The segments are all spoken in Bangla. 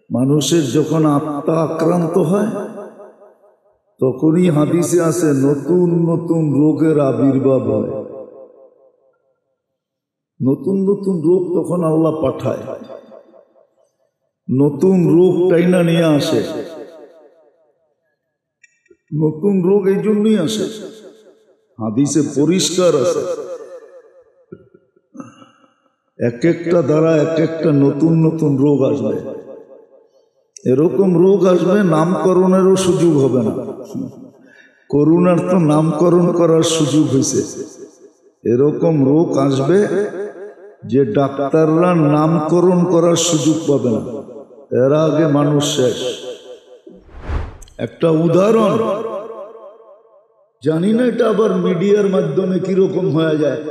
মানুষের যখন আত্মা আক্রান্ত হয় তখনই হাদিসে আছে নতুন নতুন রোগের আবির্ভাব হয়। নতুন নতুন রোগ তখন আল্লাহ পাঠায়, নতুন রোগ টাইনা নিয়ে আসে। নতুন রোগ এই জন্যই আসে, হাদিসে পরিষ্কার আছে, এক একটা দ্বারা এক একটা নতুন নতুন রোগ আসবে। এরকম রোগ আসবে নামকরণেরও সুযোগ হবে না। করোনার তো নামকরণ করার সুযোগ হয়েছে। এরকম রোগ আসবে যে ডাক্তাররা নামকরণ করার সুযোগ পাবে না, এর আগে মানুষ শেষ। একটা উদাহরণ, জানি না এটা আবার মিডিয়ার মাধ্যমে কিরকম হয়ে যায়।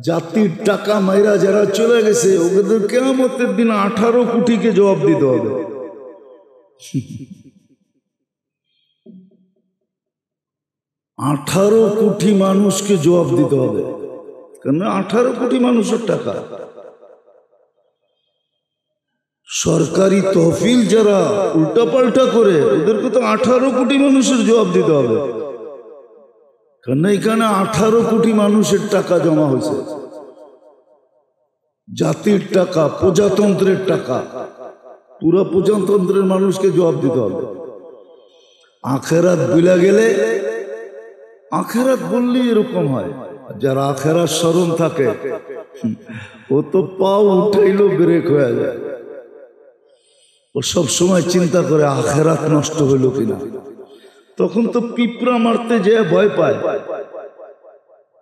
জাতির টাকা মাইরা যারা চলে গেছে ওদের কিয়ামতের দিন 18 কোটিকে জবাব দিতে হবে। 18 কোটি মানুষকে জবাব দিতে হবে, কারণ 18 কোটি মানুষের টাকা। সরকারি তহফিল যারা উল্টাপাল্টা করে ওদেরকে তো 18 কোটি মানুষের জবাব দিতে হবে, কারণ এখানে 18 কোটি মানুষের টাকা জমা হয়েছে। জাতির টাকা, প্রজাতন্ত্রের টাকা, পুরো প্রজাতন্ত্রের মানুষকে জবাব দিতে হবে। আখেরাত ভুলে গেলে, আখেরাত বললে এরকম হয়, যারা আখেরাত স্মরণ থাকে ও তো পাও উঠাইলো ব্রেক হয়ে যায়। ও সব সময় চিন্তা করে আখেরাত নষ্ট হইল কিনা। তখন তো পিঁপড়া মারতে যে ভয় পায়,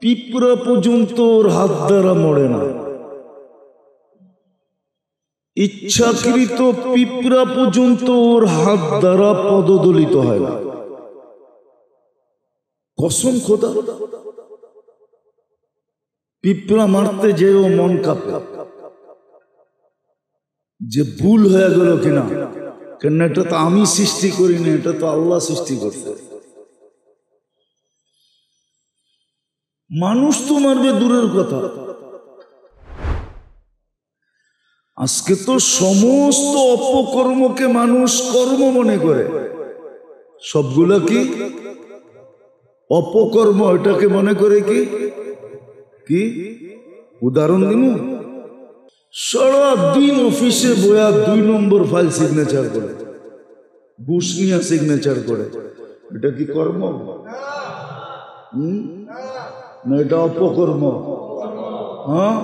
পিঁপড়া পর্যন্ত ওর হাত দ্বারা মরে না। ইচ্ছাকৃত পিঁপড়া পর্যন্ত ওর হাত দ্বারা পদদলিত হয় না। কসম খোদা, পিঁপড়া মারতে যেও মন কাঁপে যে ভুল হয়ে গেল কিনা, কেন এটা তো আমি সৃষ্টি করিনি, এটা তো আল্লাহ সৃষ্টি করছে। মানুষ তো মারবে দূরের কথা, আজকে তো সমস্ত অপকর্মকে মানুষ কর্ম মনে করে। সবগুলা কি অপকর্ম, এটাকে মনে করে কি কি উদাহরণ দিব, সারাদিন অফিসে বয়া 2 নম্বর ফাইল সিগনেচার করে, ঘুষ নিয়ে সিগনেচার করে, এটা কি কর্ম? না এটা অপকর্ম? হ্যাঁ,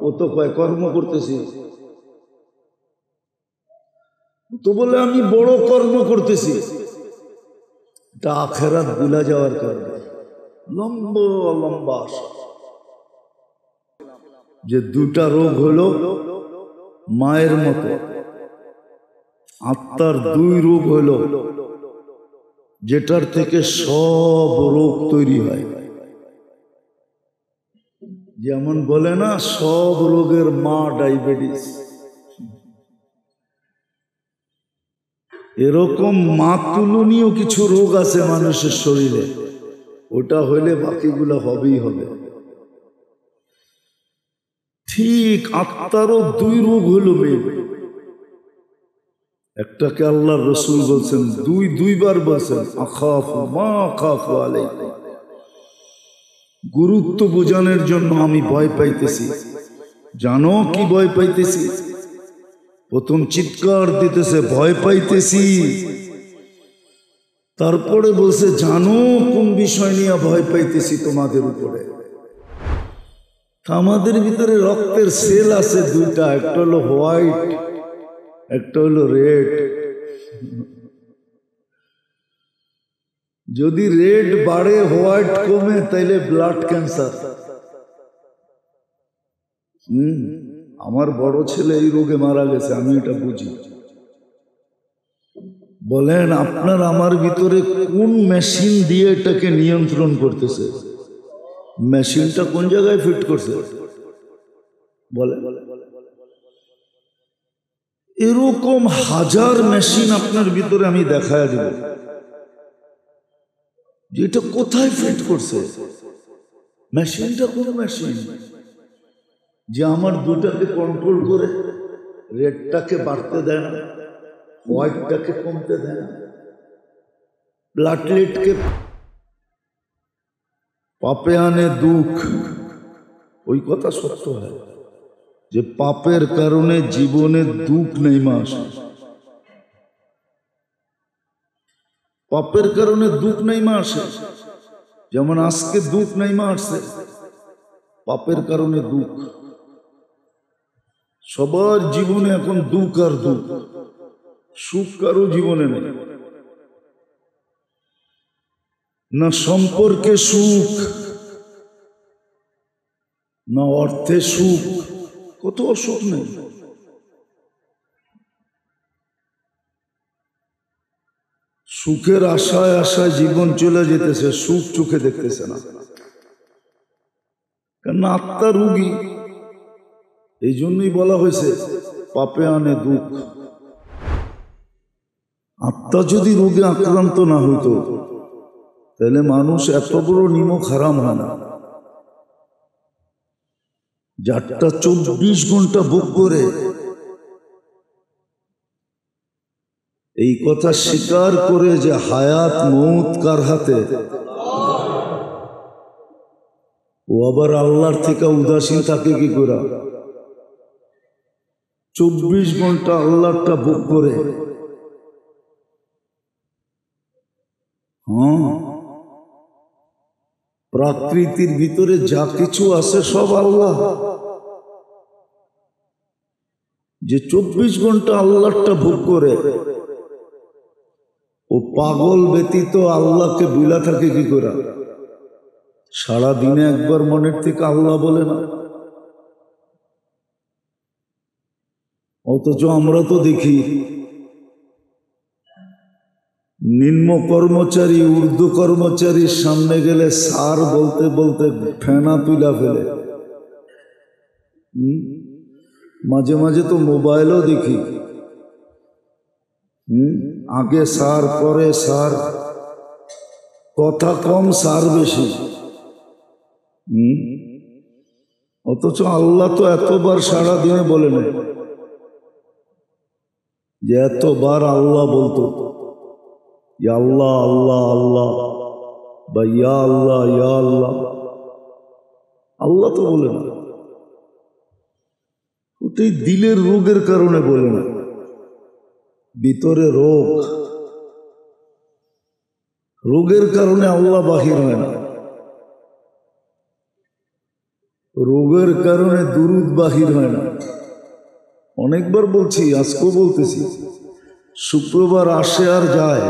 ও তো কয় কর্ম করতেছি, তো বলে আমি বড় কর্ম করতেছি। এটা আখেরাত ভুলা যাওয়ার কারণে লম্বা লম্বা যে 2টা রোগ হলো মায়ের মতো, আত্মার 2 রোগ হলো যেটার থেকে সব রোগ তৈরি হয়। যেমন বলে না সব রোগের মা ডায়াবেটিস, এরকম মাতুলনীয় কিছু রোগ আছে মানুষের শরীরে, ওটা হইলে বাকিগুলো হবেই হবে। ঠিক আত্মারও 2 রোগ হইল মেয়ে। একটাকে আল্লাহর রাসূল বলছেন, 2বার বলছেন আখাফু মা আখাফু আলাইকুম, গুরুত্ব বোঝানোর জন্য আমি ভয় পাইতেছি। জানো কি ভয় পাইতেছি? প্রথম চিৎকার দিতেছে ভয় পাইতেছি, তারপরে বলছে জানো কোন বিষয় নিয়ে ভয় পাইতেছি তোমাদের উপরে। আমাদের ভিতরে রক্তের সেল আছে 2টা, একটা হলো হোয়াইট, একটা হলো রেড। যদি রেড বাড়ে হোয়াইট কমে তাইলে ব্লাড ক্যান্সার। আমার বড় ছেলে এই রোগে মারা গেছে, আমি এটা বুঝি। বলেন আপনার আমার ভিতরে কোন মেশিন দিয়ে এটাকে নিয়ন্ত্রণ করতেছে? মেশিনটা কোন জায়গায় ফিট করছে বলে? এরকম হাজার মেশিন আপনার ভিতরে আমি দেখায় দেব, যে এটা কোথায় ফিট করছে। মেশিনটা কোন মেশিন যে আমার 2টাকে কন্ট্রোল করে? রেডটাকে বাড়তে দেয় না, হোয়াইটটাকে কমতে দেয় না, প্লাটলেটকে পাপে আনে দুঃখ। ওই কথা সত্য হয় যে পাপের কারণে জীবনে দুঃখ নেমে আসে, পাপের কারণে দুঃখ নেমে আসে। যেমন আজকে দুঃখ নেমে আসছে, পাপের কারণে দুঃখ। সবার জীবনে এখন দুঃখ আর দুঃখ, সুখ কারো জীবনে নেই। না সম্পর্কে সুখ, না অর্থে সুখ, কত অসুখ নেই। সুখের আশায় আশায় জীবন চলে যেতেছে, সুখ চোখে দেখতেছে না, কেন আত্মা রোগী। এই জন্যই বলা হয়েছে পাপে আনে দুঃখ। আত্মা যদি রোগে আক্রান্ত না হইতো তাহলে মানুষ এত বড় নিমক হারাম হয় না। যারটা 24 ঘন্টা ভোগ করে, এই কথা স্বীকার করে যে হায়াত মৌত কার হাতে, ও আবার আল্লাহর থেকে উদাসীন থাকে কি করে? 24 ঘন্টা আল্লাহটা ভোগ করে। প্রকৃতির ভিতরে যা কিছু আছে সব আল্লাহ। যে 24 ঘন্টা আল্লাহটা ভোগ করে, ও পাগল ব্যতীত আল্লাহকে বুলা থাকে কি করে? সারা দিনে একবার মনের থেকে আল্লাহ বলে না। অথচ আমরা তো দেখি নিম্ন কর্মচারী ঊর্ধ্ব কর্মচারীর সামনে গেলে স্যার বলতে বলতে ফেনা তুলা ফেলে। মাঝে মাঝে তো মোবাইলও দেখি, আগে স্যার পরে স্যার, কথা কম স্যার বেশি। অথচ আল্লাহ তো এতবার সারা দিনে বলে না, যে এতবার আল্লাহ বলতো ইয়া আল্লাহ আল্লাহ আল্লাহ বা ইয়া আল্লাহ ইয়া আল্লাহ। আল্লাহ তো বলে না, ওটাই দিলের রোগের কারণে বলে না। ভিতরে রোগ, রোগের কারণে আল্লাহ বাহির হয় না, রোগের কারণে দুরুদ বাহির হয় না। অনেকবার বলছি, আজকেও বলতেছি, শুক্রবার আসে আর যায়,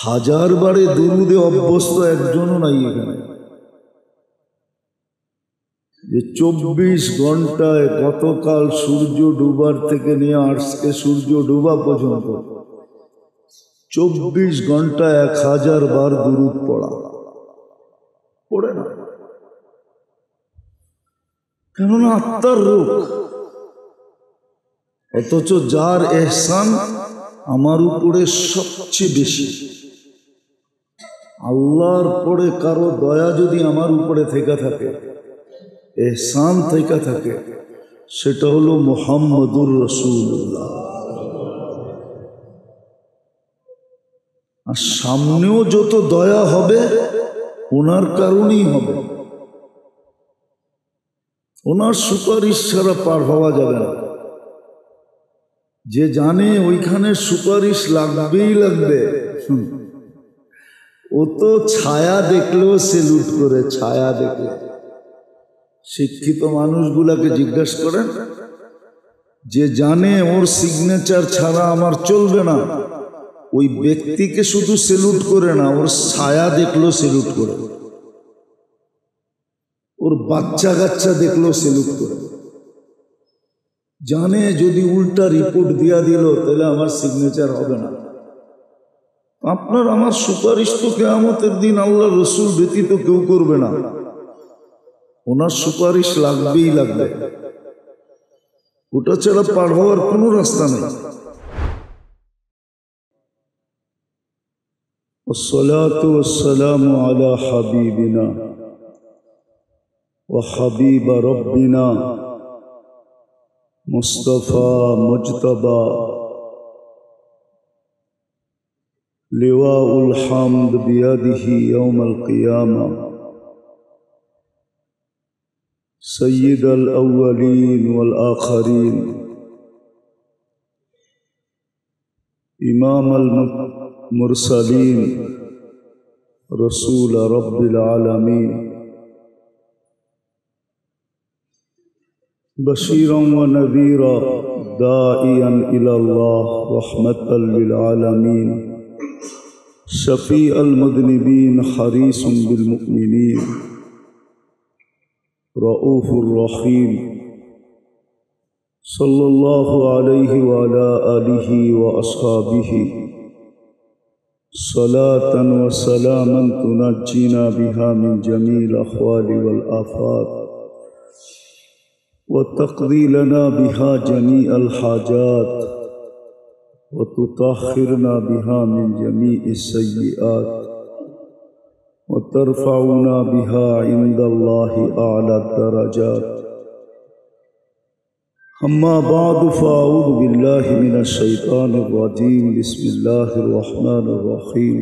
1000 বারে দুরুদে অভ্যস্ত একজনও নাই এখানে। যে 24 ঘন্টায় গতকাল সূর্য ডুবার থেকে নিয়ে আজকে সূর্য ডুবা পর্যন্ত 24 ঘন্টায় 1000 বার দুরুদ পড়া, পড়ে না। কেননা আত্মার রোগ। অথচ যার এহসান আমার উপরে সবচেয়ে বেশি, আল্লাহর পরে কারো দয়া যদি আমার উপরে থেকে থাকে, এহসান থেকে থাকে, সেটা হলো মুহাম্মদুর রাসূলুল্লাহ। আর সামনেও যত দয়া হবে ওনার কারণেই হবে, ওনার সুপারিশ ছাড়া পার হওয়া যাবে না। যে জানে ওইখানে সুপারিশ লাগবেই লাগবে, ও তো ছায়া দেখলেও সেলুট করে। ছায়া দেখলে শিক্ষিত মানুষগুলাকে জিজ্ঞাসা করেন, যে জানে ওর সিগনেচার ছাড়া আমার চলবে না, ওই ব্যক্তিকে শুধু সেলুট করে না, ওর ছায়া দেখলেও সেলুট করে, ওর বাচ্চা কাচ্চা দেখলেও সেলুট করে। জানে যদি উল্টা রিপোর্ট দিয়া দিল তাহলে আমার সিগনেচার হবে না। আপনার আমার সুপারিশ তো কিয়ামতের দিন আল্লাহ রসুল ব্যতীত কেউ করবে না, ওনার সুপারিশ লাগবেই লাগবে, ওটা ছাড়া পার হওয়ার কোনো রাস্তা নেই। والصلاة والسلام على حبيبنا وحبيب ربنا मुस्तफ़ा मुजतबा लिवाउल हम्द बियदिही यौमल क़ियामा सय्यिदल अव्वलीन वल आखरीन इमामल मुरसलीन रसूल रब्बिल आलमीन बशीरन व नज़ीरा दाइयन इलल्लाह रहमतल लिल आलमीन शफ़ीअल मुज़निबीन हरीसुम बिल मुमिनीन रऊफ़ुर रहीम सल्लल्लाहु अलैहि व अला आलिहि व अस्हाबिहि सलातन व सलामन तुनज्जीना बिहा मिन जमील अहवालि वल आफात व तक़दी लना बिहा जमीअल हाजात व तुताहिरना बिहा मिन जमीइस सय्यिआत व तरफ़उना बिहा इंदल्लाहि आला दरजात। अम्मा बाद फ़अऊज़ु बिल्लाहि मिनश शैतानिर रजीम बिस्मिल्लाहिर रहमानिर रहीम।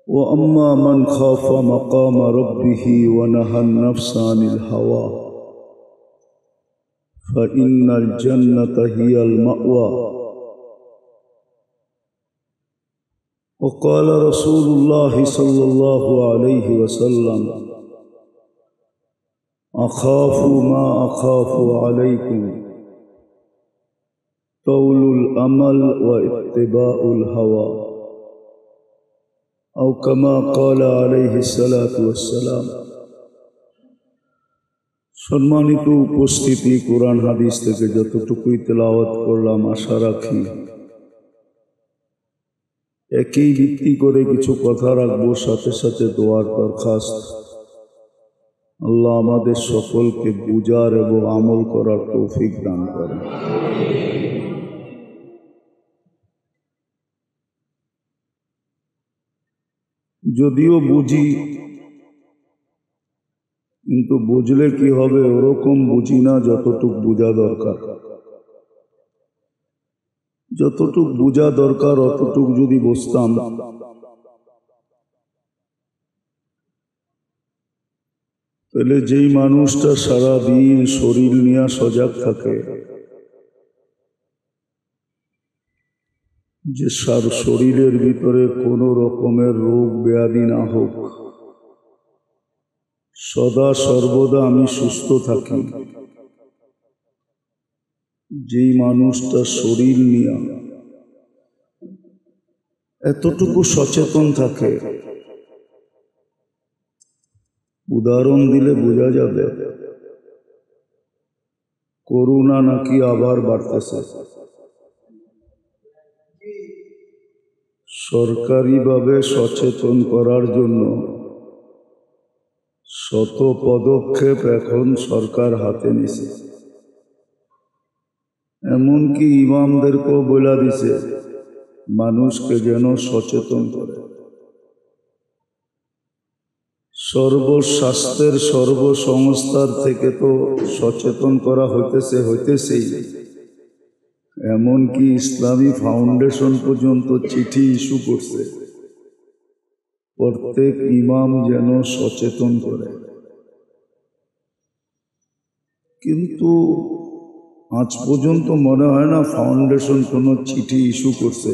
व अम्मा मन खाफ़ा मक़ाम रब्बिही व नहन नफ्स अनिल हवा फ़इन्नल जन्नत हियल मअवा। व क़ाल रसूलुल्लाहि सल्लल्लाहु अलैहि वसल्लम अखाफु मा अखाफु अलैकुम तौलुल अमल व इत्तिबाउल हवा औ कमा क़ाल अलैहिस्सलातु वस्सलाम। सम्मानित उपस्थिति, कुरान हादिस থেকে যতটুকুই তেলাওয়াত করলাম আশা রাখি একই ভিত্তি করে কিছু কথা রাখবো, সাথে সাথে দোয়ার দরখাস্ত। আল্লাহ আমাদের সকলকে বুঝার এবং আমল করার তৌফিক দান করেন। যদিও বুঝি, কিন্তু বুঝলে কি হবে, ওরকম বুঝি না যতটুক বুঝা দরকার। যতটুক বুঝা দরকার অতটুক যদি বুঝতাম, তাহলে যেই মানুষটা সারা দিন শরীর নিয়ে সজাগ থাকে, যে শরীরের ভিতরে কোনো রকমের রোগ ব্যাধি না হোক, সদা সর্বদা আমি সুস্থ থাকি, যেই মানুষটা শরীর নিয়ে এতটুকু সচেতন থাকে, উদাহরণ দিলে বোঝা যাবে করোনা নাকি আবার বাড়তেছে। সরকারিভাবে সচেতন করার জন্য শত পদক্ষেপ এখন সরকার হাতে নিছে। এমনকি ইমামদেরকেও বলে দিছে মানুষকে যেন সচেতন করে। সর্বস্বাস্থ্যের সর্বসংস্থার থেকে তো সচেতন করা হইতেছেই, এমনকি ইসলামী ফাউন্ডেশন পর্যন্ত চিঠি ইস্যু করছে প্রত্যেক ইমাম যেন সচেতন করে। কিন্তু আজ পর্যন্ত মনে হয় না ফাউন্ডেশন কোনো চিঠি ইস্যু করছে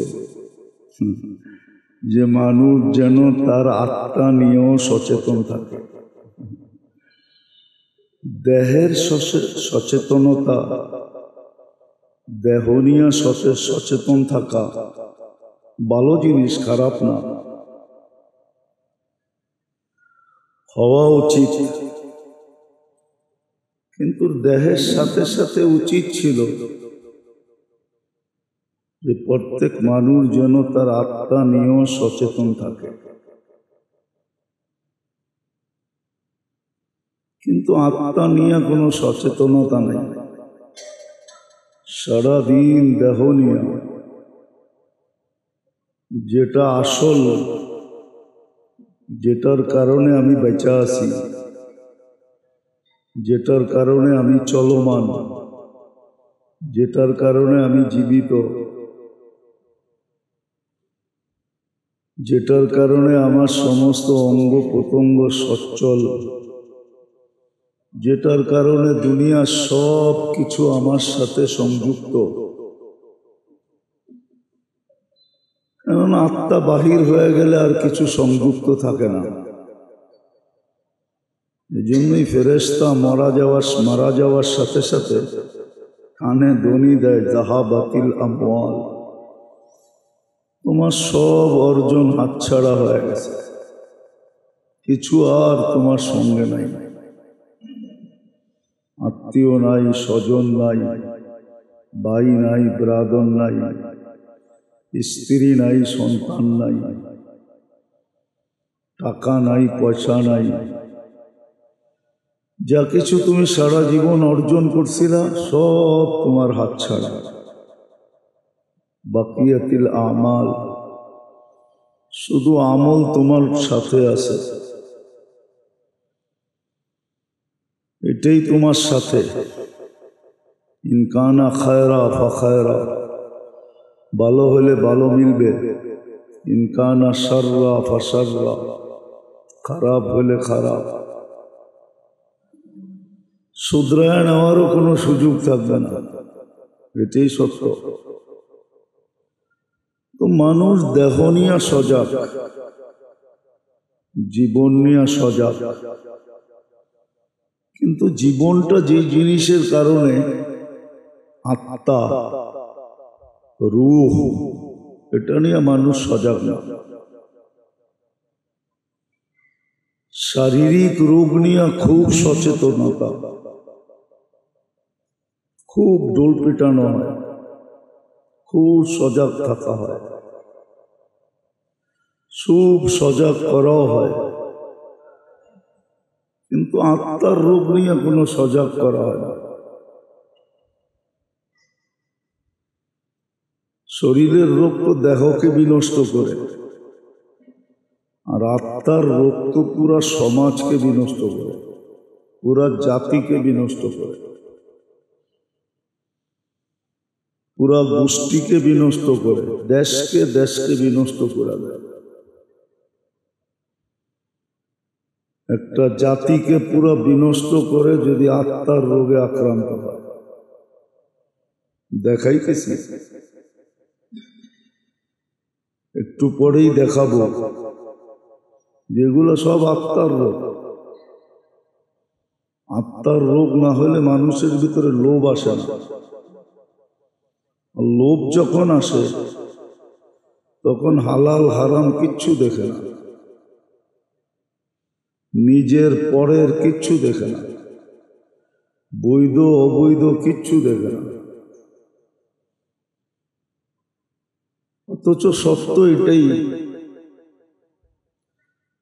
যে মানুষ যেন তার আত্মা নিয়েও সচেতন থাকে। দেহের সচেতনতা, দেহ নিয়ে সচেতন থাকা ভালো জিনিস, খারাপ না, হওয়া উচিত। কিন্তু দেহের সাথে সাথে উচিত ছিল যে প্রত্যেক মানুষ যেন তার আত্মা নিয়েও সচেতন থাকে। কিন্তু আত্মা নিয়ে কোনো সচেতনতা নেই। সারাদিন দেহ নিয়ে, যেটা আসল, যেটার কারণে আমি বেঁচে আছি, যেটার কারণে আমি চলমান, যেটার কারণে আমি জীবিত, যেটার কারণে আমার সমস্ত অঙ্গ প্রত্যঙ্গ সচ্ছল, যেটার কারণে দুনিয়ার সব কিছু আমার সাথে সংযুক্ত। কারণ আত্মা বাহির হয়ে গেলে আর কিছু সংযুক্ত থাকে না। এই জন্যই ফেরেশতা মারা যাওয়ার সাথে সাথে কানে ধ্বনি দেয়, যাহাবাতিল আমওয়াল, তোমার সব অর্জন হাতছাড়া হয়ে গেছে, কিছু আর তোমার সঙ্গে নাই। আত্মীয় নাই, স্বজন নাই, ভাই নাই, ব্রাদর নাই, স্ত্রী নাই, সন্তান নাই, টাকা নাই, পয়সা নাই। যা কিছু তুমি সারা জীবন অর্জন করছিলা সব তোমার হাতছাড়া। বাকিয়াতিল আমাল, শুধু আমল তোমার সাথে আছে, এটাই তোমার সাথে। ইনকানা খায়রা ফাখায়রা, ভালো হলে ভালো মিলবে। ইনকানা শাররা ফাশাররা, খারাপ হলে খারাপ। শুধরায় নেওয়ারও কোনো সুযোগ থাকবে না, এটাই সত্য। তো মানুষ দেহ নিয়ে সজাগ, জীবন নিয়ে সজাগ, কিন্তু জীবনটা যে জিনিসের কারণে আত্মা, রূহ, এটা নিয়ে মানুষ সজাগ না। শারীরিক রোগ নিয়ে খুব সচেতনতা, খুব ডোল পিটানো হয়, খুব সজাগ থাকা হয়, খুব সজাগ করাও হয়, কিন্তু আত্মার রোগ নিয়ে কোনো সজাগ করা হয় না। শরীরের রোগ তো দেহকে বিনষ্ট করে, আর আত্মার রোগ তো পুরা সমাজকে বিনষ্ট করে, পুরা জাতিকে বিনষ্ট করে, পুরা গোষ্ঠীকে বিনষ্ট করে, দেশকে বিনষ্ট করে দেয়। একটা জাতিকে পুরা বিনষ্ট করে যদি আত্মার রোগে আক্রান্ত হয়। দেখাইতেছি, একটু পরেই দেখাবো, যেগুলো সব আত্মার রোগ। আত্মার রোগ না হলে মানুষের ভিতরে লোভ আসে না। লোভ যখন আসে তখন হালাল হারাম কিচ্ছু দেখে না, নিজের পরের কিচ্ছু দেখে না, বৈধ অবৈধ কিচ্ছু দেখে না। অথচ সত্য এটাই,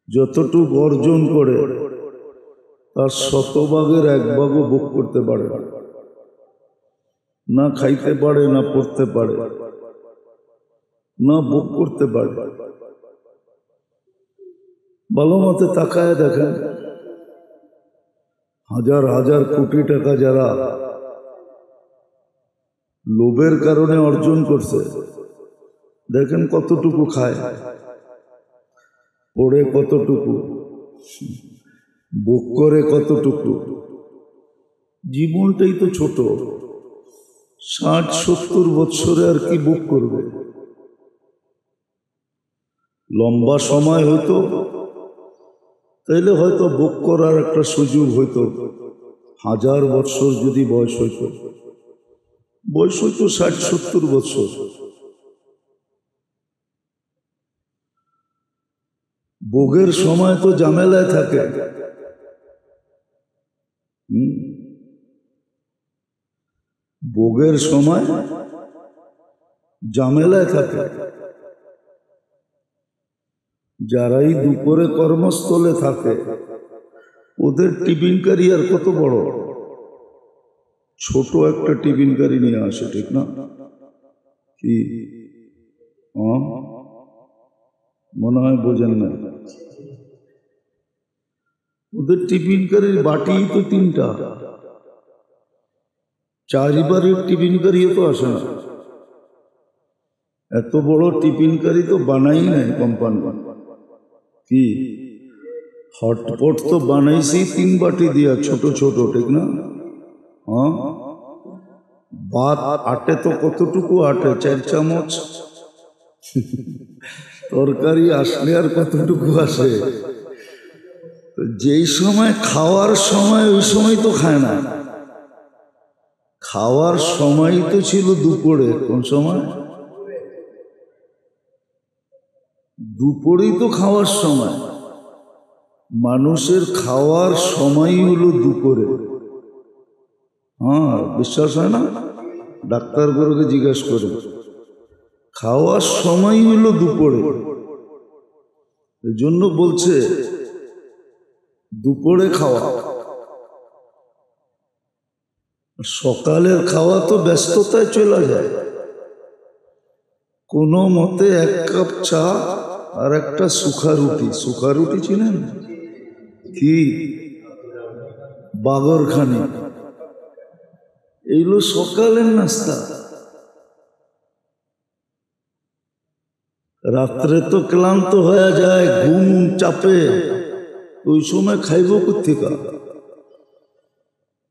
যতটুকু অর্জন করে তার শতভাগের এক ভাগও ভোগ করতে পারে না, খাইতে পারে না, পড়তে পারে না, ভোগ করতে পারে। ভালো মতে তাকায় দেখেন, হাজার হাজার কোটি টাকা যারা লোভের কারণে অর্জন করছে, দেখেন কতটুকু খায়, পড়ে কতটুকু, ভোগ করে কতটুকু। জীবনটাই তো ছোট, 60-70 বৎসরে আর কি ভোগ করবে? লম্বা সময় হইতো তাইলে হয়তো ভোগ করার একটা সুযোগ হইতো। 1000 বৎসর যদি বয়স হইতো 60-70 বৎসর। ভোগের সময় তো ঝামেলায় থাকে। ভোগের সময় ঝামেলায় থাকে। যারাই দুপুরে কর্মস্থলে থাকে ওদের টিফিন ক্যারিয়ার কত বড়, ছোট একটা টিফিন ক্যারি নিয়ে আসে, ঠিক না? কি মনে হয় বোঝেন না? ওদের টিফিন কারির বাটি তো 3টা, 4বারের টিফিন কারি তো আসে না। এত বড় টিফিন কারি তো বানাই নাই কোম্পানি। কি হটপট তো বানাইছি 3 বাটি দিয়া, ছোট ছোট, ঠিক না? হ্যাঁ, ভাত আটে তো কতটুকু আটে? 4 চামচ। তরকারি আসলে আর কতটুকু আসে? যেই সময় খাওয়ার সময় ওই সময় তো খায় না। খাওয়ার সময় তো ছিল দুপুরে। কোন সময়? দুপুরেই তো খাওয়ার সময়। মানুষের খাওয়ার সময় হলো দুপুরে। হ্যাঁ, বিশ্বাস হয় না? ডাক্তারগুলোকে জিজ্ঞাসা করে। খাওয়ার সময় হলো দুপুরে। এই জন্য বলছে দুপুরে খাওয়া। সকালের খাওয়া তো ব্যস্ততায় চলে যায়। কোনো মতে 1 কাপ চা আর একটা শুখা রুটি। শুখা রুটি চিনেন? কি বাগরখানি, এইগুলো সকালের নাস্তা। রাত্রে তো ক্লান্ত হয়ে যায়, ঘুম চাপে, ওই সময় খাইব কোথেকে?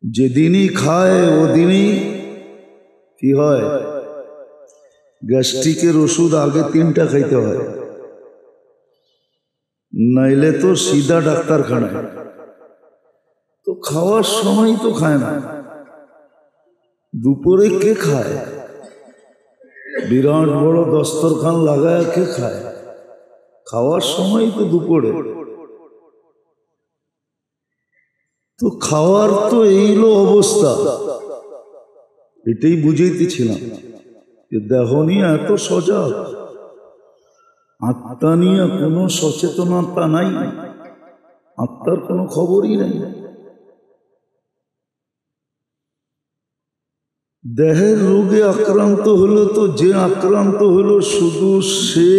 যেদিনই খায় ওদিনই কি হয়? গ্যাস্ট্রিকের ওষুধ আগে 3টা খাইতে হয়, নাইলে তো সিধা ডাক্তারখানায়। তো খাওয়ার সময় তো খায় না। দুপুরে কে খায়? বিরাট বড় দস্তরখান লাগায় কে খায়? খাওয়ার সময় তো দুপুরে। তো খাওয়ার তো এইলো অবস্থা। এটাই বুঝাইতেছিলাম যে দেহ নিয়ে এত সজাগ, আত্মা নিয়ে কোনো সচেতনতা নাই, আত্মার কোনো খবরই নাই। দেহের রোগে আক্রান্ত হলো তো যে আক্রান্ত হলো শুধু সে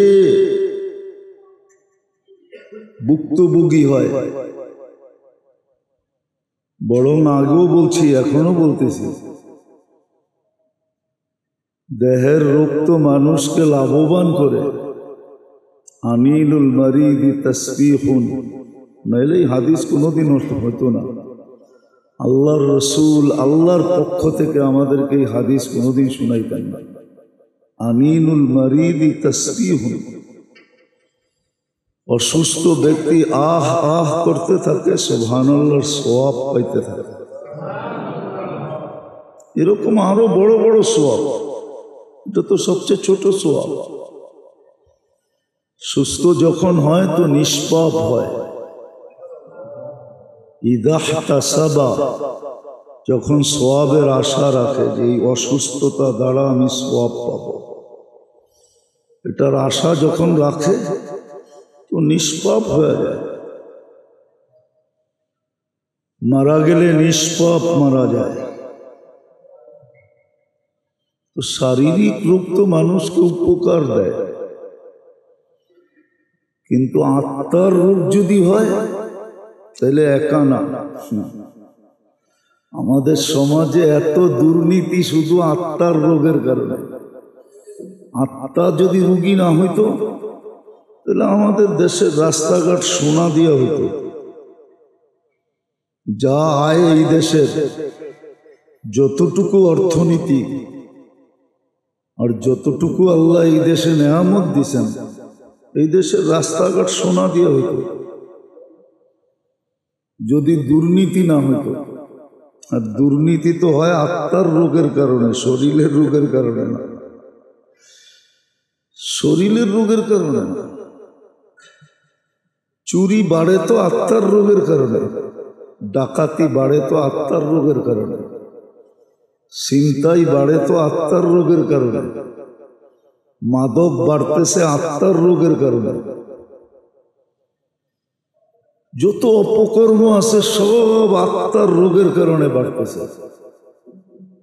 ভুক্তভোগী হয়। বরং আগেও বলছি, এখনো বলতেছি, দেহের রোগ তো মানুষকে লাভবান করে। আনিলুল মারিদি তাসবিহুন, নাইলে হাদিস কোনোদিন হতো না। আল্লাহর রসুল আল্লাহর পক্ষ থেকে আমাদেরকে এই হাদিস কোনোদিন শুনাইতেন না। আনিনুল মারিদি তাসবিহুন, অসুস্থ ব্যক্তি আহ আহ করতে থাকে, সুবহানাল্লাহর সওয়াব পাইতে থাকে। এরকম আরো বড় বড় সওয়াব, এটা তো সবচেয়ে ছোট সওয়াব। সুস্থ যখন হয় তো নিষ্পাপ হয়। ইদাহতাসাবা, যখন সওয়াবের আশা রাখে যে এই অসুস্থতা দ্বারা আমি সওয়াব পাব, এটার আশা যখন রাখে তো নিষ্পাপ হয়ে যায়। মারা গেলে নিষ্পাপ মারা যায়। তো শারীরিক রোগ তো মানুষকে উপকার দেয়, কিন্তু আত্মার রোগ যদি হয় তাহলে একা না। আমাদের সমাজে এত দুর্নীতি শুধু আত্মার রোগের কারণে। আত্মা যদি রোগী না হইতো তাহলে আমাদের দেশের রাস্তাঘাট সোনা দিয়া হইতো। যা আয় এই দেশের, যতটুকু অর্থনীতি আর যতটুকু আল্লাহ এই দেশে নেয়ামত দিছেন, এই দেশের রাস্তাঘাট সোনা দিয়া হইতো যদি দুর্নীতি না হইতো। আর দুর্নীতি তো হয় আত্মার রোগের কারণে, শরীরের রোগের কারণে না। শরীরের রোগের কারণে না। চুরি বাড়ে তো আত্মার রোগের কারণে, ডাকাতি বাড়ে তো আত্মার রোগের কারণে, ছিনতাই বাড়ে তো আত্মার রোগের কারণে, মাদক বাড়তেছে আত্মার রোগের কারণে। যত অপকর্ম আছে সব আত্মার রোগের কারণে বাড়তেছে,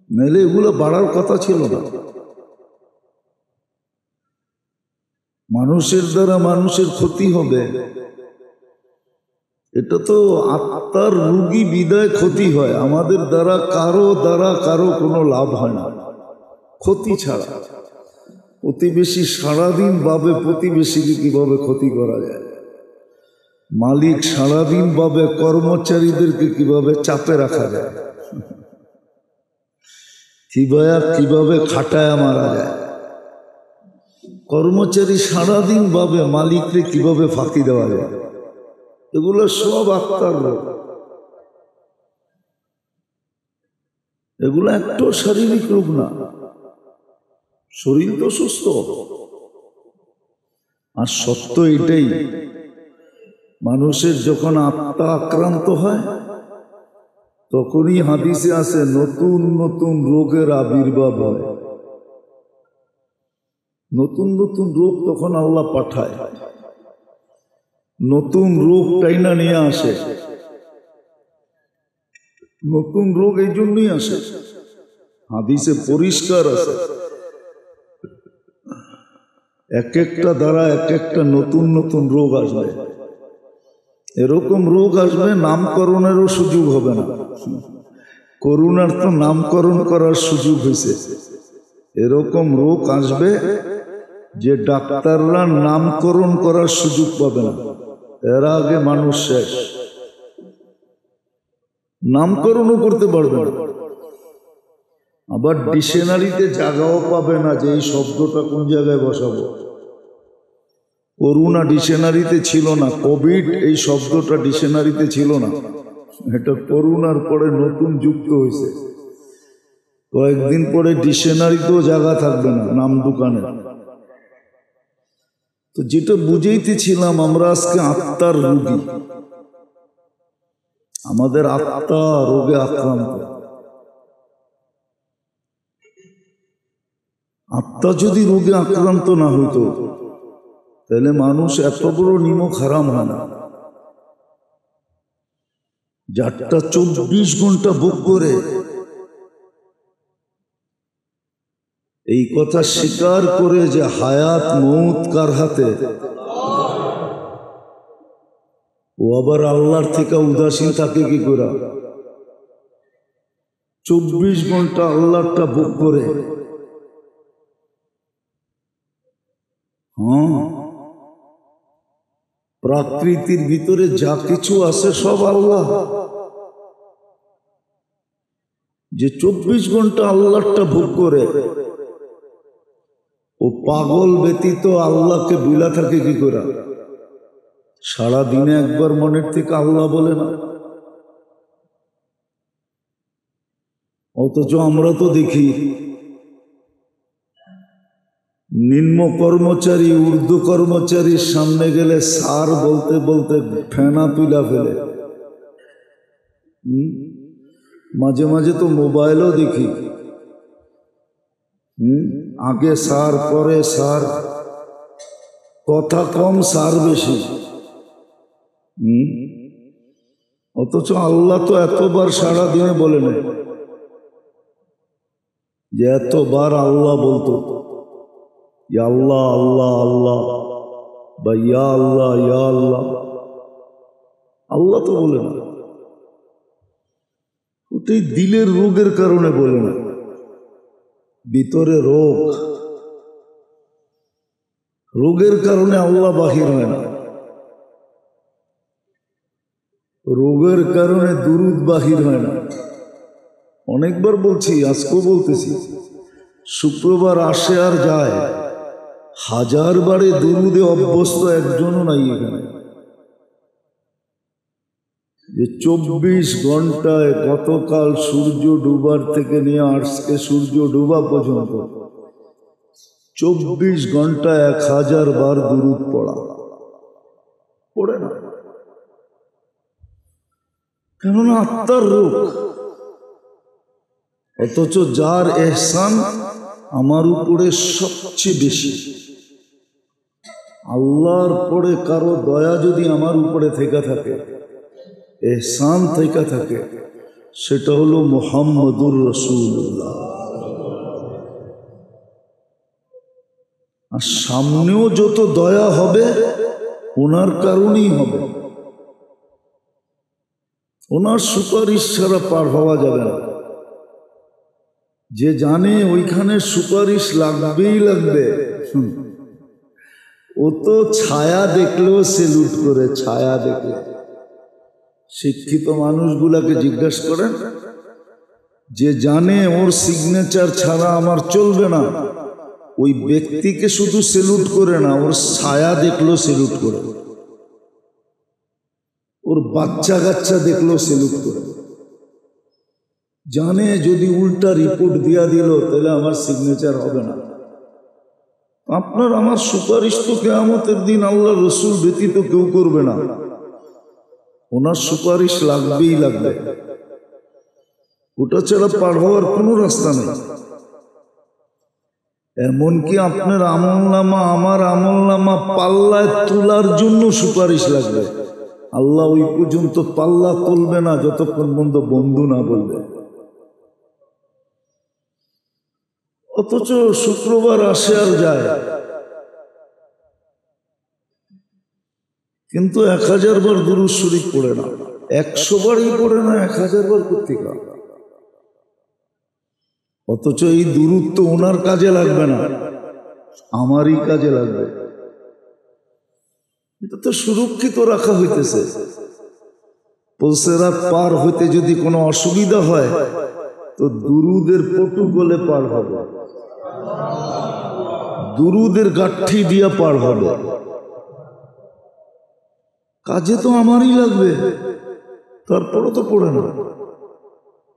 নাইলে এগুলো বাড়ার কথা ছিল না। মানুষের দ্বারা মানুষের ক্ষতি হবে, এটা তো আত্মার রোগী বিদায় ক্ষতি হয়, আমাদের দ্বারা কারো কোনো লাভ হয় না, ক্ষতি ছাড়া। প্রতিবেশী সারাদিন ভাবে প্রতিবেশীকে কিভাবে ক্ষতি করা যায়, মালিক সারাদিন ভাবে কর্মচারীদেরকে কিভাবে চাপে রাখা যায়, কিভাবে খাটায় মারা যায়। কর্মচারী সারাদিন ভাবে মালিককে কিভাবে ফাঁকি দেওয়া যায়। এগুলো সব আত্মার রোগ। এগুলো একটু শারীরিক রোগ না, শরীর তো সুস্থ। আর সত্য এটাই, মানুষের যখন আত্মা আক্রান্ত হয় তখনই হাদিসে আছে নতুন নতুন রোগের আবির্ভাব হয়। নতুন নতুন রোগ তখন আল্লাহ পাঠায়, নতুন রোগ টাইনা নিয়ে আসে। নতুন রোগ এই জন্যই আসে, হাদিসে পরিষ্কার আছে, এক একটা দ্বারা এক একটা নতুন নতুন রোগ আসবে। এরকম রোগ আসবে নামকরণেরও সুযোগ হবে না। করোনার তো নামকরণ করার সুযোগ হয়েছে। এরকম রোগ আসবে যে ডাক্তাররা নামকরণ করার সুযোগ পাবে না, এর আগে মানুষ শেষ, নামকরণও করতে পারবে না। আবার ডিকশনারিতে জায়গাও পাবে না যে এই শব্দটা কোন জায়গায় বসাবো। করোনা ডিকশনারিতে ছিল না, কোভিড এই শব্দটা ডিকশনারিতে ছিল না, এটা করোনার পরে নতুন যুক্ত হয়েছে। কয়েকদিন পরে ডিকশনারিতেও জায়গা থাকবে না নাম দোকানে। তো যেটা বুঝাইতেছিলাম, আমরা আজকে আত্মার রোগী, আমাদের আত্মা রোগে আক্রান্ত। আত্মা যদি রোগে আক্রান্ত না হইতো তাহলে মানুষ এত বড় নিমক হারাম হয় না। যারটা 24 ঘন্টা ভোগ করে, এই কথা স্বীকার করে যে হায়াত মৌত কার হাতে, ও আবার আল্লাহর থেকে উদাসীন থাকে কি করে? 24 ঘন্টা আল্লাহটা ভোগ করে। প্রকৃতির ভিতরে যা কিছু আছে সব আল্লাহ। যে 24 ঘন্টা আল্লাহটা ভোগ করে, ও পাগল ব্যতীত আল্লাহকে বুলা থাকে কি করে? সারা দিনে একবার মনের থেকে আল্লাহ বলে না। অথচ আমরা তো দেখি নিম্ন কর্মচারী ঊর্ধ্ব কর্মচারীর সামনে গেলে স্যার বলতে বলতে ফেনা তুলা ফেলে। মাঝে মাঝে তো মোবাইলও দেখি, আগে স্যার পরে স্যার, কথা কম স্যার বেশি। অথচ আল্লাহ তো এতবার সারা দিনে বলে না, যে এতবার আল্লাহ বলতো আল্লাহ আল্লাহ আল্লাহ বা ইয়া আল্লাহ ইয়া আল্লাহ। আল্লাহ তো বলে না, ওটাই দিলের রোগের কারণে বলে না। ভিতরে রোগ, রোগের কারণে আল্লাহ বাহির হয় না, রোগের কারণে দুরুদ বাহির হয় না। অনেকবার বলছি, আজকেও বলতেছি, শুক্রবার আসে আর যায়, 1000 বারে দুরুদে অভ্যস্ত একজনও নাই এখানে। যে 24 ঘন্টায় গতকাল সূর্য ডুবার থেকে নিয়ে আজকে সূর্য ডুবা পর্যন্ত 24 ঘন্টায় 1000 বার দুরুদ পড়ে না। কেননা আত্মার রোগ। অথচ যার এহসান আমার উপরে সবচেয়ে বেশি, আল্লাহর পরে কারো দয়া যদি আমার উপরে থেকে থাকে, এহসান থেকে থাকে, সেটা হলো মুহাম্মদুর রাসূলুল্লাহ। আর সামনেও যত দয়া হবে ওনার কারণেই হবে। ওনার সুপারিশ ছাড়া পার হওয়া যাবে না। যে জানে ওইখানে সুপারিশ লাগবেই লাগবে, ও তো ছায়া দেখলেও সেলুট করে। ছায়া দেখলে শিক্ষিত মানুষগুলাকে জিজ্ঞাসা করেন, যে জানে ওর সিগনেচার ছাড়া আমার চলবে না, ওই ব্যক্তিকে শুধু সেলুট করে না, ওর ছায়া দেখলেও সেলুট করে, ওর বাচ্চা কাচ্চা দেখলেও সেলুট করে। জানে যদি উল্টা রিপোর্ট দিয়া দিল তাহলে আমার সিগনেচার হবে না। আপনার আমার সুপারিশ তো কিয়ামতের দিন আল্লাহ রসুল ব্যতীত কেউ করবে না, ওনার সুপারিশ লাগবেই লাগবে। ওটা ছাড়া পার হওয়ার কোনো রাস্তা নেই। এমনকি আপনার আমলনামা আমার আমলনামা পাল্লায় তোলার জন্য সুপারিশ লাগবে। আল্লাহ ওই পর্যন্ত পাল্লা তুলবে না যতক্ষণ পর্যন্ত বন্ধু না বলবে। অথচ শুক্রবার আসে আর যায়, কিন্তু 1000 বার দুরূদ শরীফ পড়ে না, 100 বারই পড়ে না, 1000 বার কোত্থেকে। অথচ এই দুরূদ তো ওনার কাজে লাগবে না, আমারই কাজে লাগবে। এটা তো সুরক্ষিত রাখা হইতেছে। পুলসেরাত পার হইতে যদি কোনো অসুবিধা হয় তো দুরূদের প্রটোকলে পার হবে, দুরূদের গাঠি দিয়া পার হবে। কাজে তো আমারই লাগবে, তারপরে তো পড়ে না।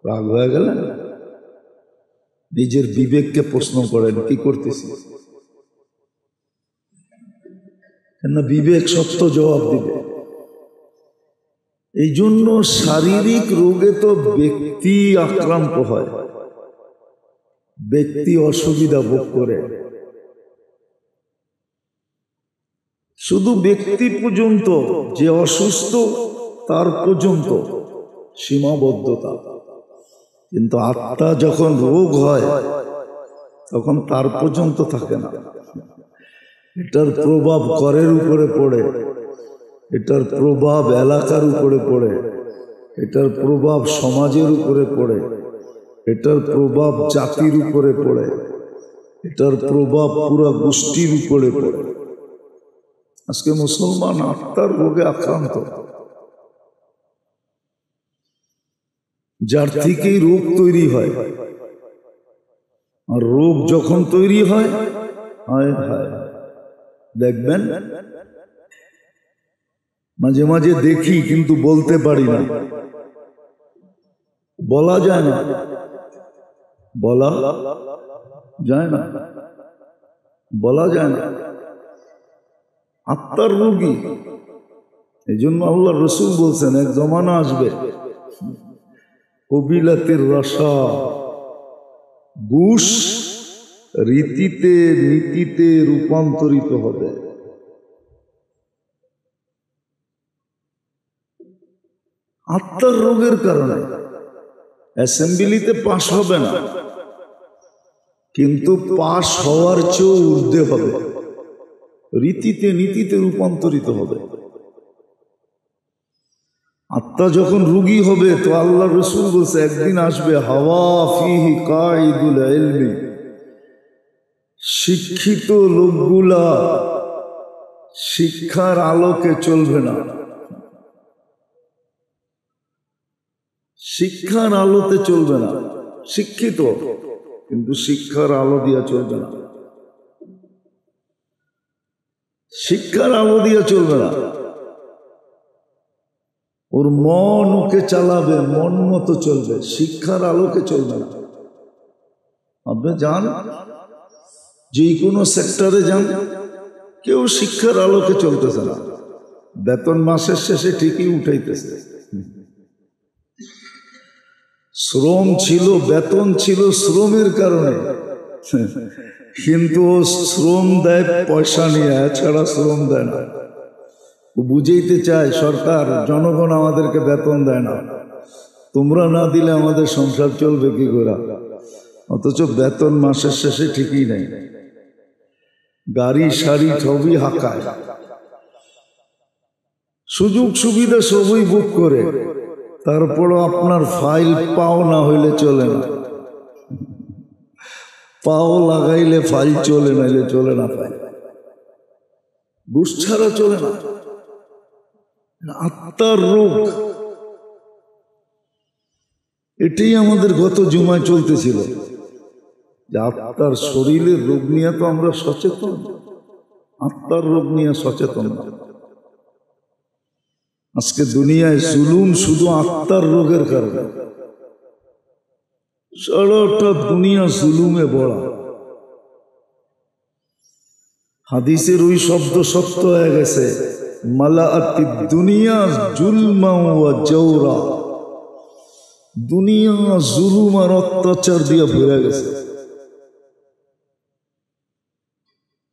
রাগ হয়ে গেলেন? নিজের বিবেককে প্রশ্ন করেন, কি করতেছি? না, বিবেক সত্য জবাব দিবে। এই জন্য শারীরিক রোগে তো ব্যক্তি আক্রান্ত হয়, ব্যক্তি অসুবিধা ভোগ করে। শুধু ব্যক্তি পর্যন্ত, যে অসুস্থ তার পর্যন্ত সীমাবদ্ধতা, কিন্তু আত্মা যখন রোগ হয় তখন তার পর্যন্ত থাকে না। এটার প্রভাব ঘরের উপরে পড়ে, এটার প্রভাব এলাকার উপরে পড়ে, এটার প্রভাব সমাজের উপরে পড়ে, এটার প্রভাব জাতির উপরে পড়ে, এটার প্রভাব পুরো গোষ্ঠীর উপরে পড়ে। আজকে মুসলমান আত্মার রোগে আক্রান্ত, যার থেকেই রোগ তৈরি হয়। আর রোগ যখন তৈরি হয়, হায় হায়, দেখবেন মাঝে মাঝে দেখি কিন্তু বলতে পারি না, বলা যায় না, বলা যায় না, বলা যায় না। আত্মার রোগী। এই জন্য আল্লাহ রসুল বলছেন, এক জমানা আসবে কবিলাতের রসা, ঘুষ রীতিতে নীতিতে রূপান্তরিত হবে। আত্মার রোগের কারণে অ্যাসেম্বলিতে পাশ হবে না, কিন্তু পাশ হওয়ার চেয়েও ঊর্ধ্বে হবে, রীতিতে নীতিতে রূপান্তরিত হবে। আত্মা যখন রোগী হবে তো আল্লাহ রসুল বলছে, একদিন আসবে হাওয়া ফিহি কাইদুল ইলমি, শিক্ষিত লোকগুলা শিক্ষার আলোকে চলবে না, শিক্ষার আলোতে চলবে না। শিক্ষিত কিন্তু শিক্ষার আলো দিয়া চলবে না, শিক্ষার আলো দিয়া চলবে না। ওর মন ওকে চালাবে, মন মতো চলবে, শিক্ষার আলোকে চলবে না। আপনি যান, যে কোনো সেক্টরে যান, কেউ শিক্ষার আলোকে চলতেছে না। বেতন মাসের শেষে ঠিকই উঠাইতেছে, শ্রম ছিল, বেতন ছিল শ্রমের কারণে, কিন্তু ও শ্রম দেয় পয়সা নিয়ে, এছাড়া শ্রম দেয় না। ও বুঝাইতে চায় সরকার, জনগণ আমাদেরকে বেতন দেয় না, তোমরা না দিলে আমাদের সংসার চলবে কি করে। অথচ বেতন মাসের শেষে ঠিকই নেই, গাড়ি সারি সবই হাঁকায়, সুযোগ সুবিধা সবই বুক করে, তারপরও আপনার ফাইল পাও না হইলে চলে না, পাও লাগাইলে ফাইল চলে, নাইলে চলে না ফাইল, ঘুষ ছাড়া চলে না। আত্মার রোগ, এটাই আমাদের গত জুমায় চলতেছিল যে আত্মার শরীরের রোগ নিয়ে তো আমরা সচেতন, আত্মার রোগ নিয়ে সচেতন না। আজকে দুনিয়ায় জুলুম শুধু আত্মার রোগের কারণে, সারাটা দুনিয়া জুলুমে ভরা। হাদিসের ওই শব্দ সত্য হয়ে গেছে, মালাআতি দুনিয়া জুলমা ওয়া জাওরা, দুনিয়া জুলুম আর অত্যাচার দিয়ে ভরে গেছে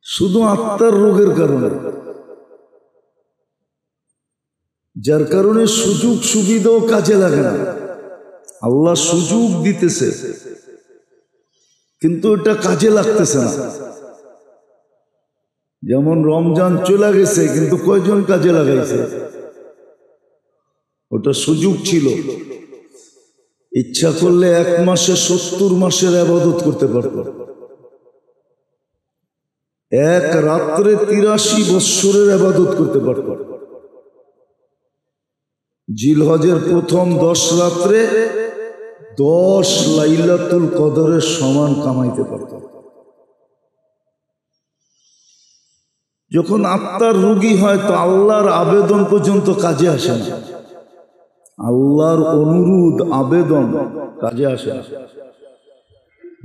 শুধু আত্মার রোগের কারণে, যার কারণে সুযোগ সুবিধাও কাজে লাগে না। আল্লাহ সুযোগ দিতেছে কিন্তু এটা কাজে লাগতেছে না। যেমন রমজান চলে গেছে কিন্তু কয়জন কাজে লাগাইছে? ওটা সুযোগ ছিল, ইচ্ছা করলে 1 মাসে 70 মাসের ইবাদত করতে পারত, 1 রাত্রে 83 বৎসরের ইবাদত করতে পারত। জিলহজের প্রথম 10 রাত্রে 10 লাইলাতুল কদরের সমান কামাইতে পারত। যখন আত্মার রোগী হয় তো আল্লাহর আবেদন পর্যন্ত কাজে আসে না, আল্লাহর অনুরোধ আবেদন কাজে আসে না।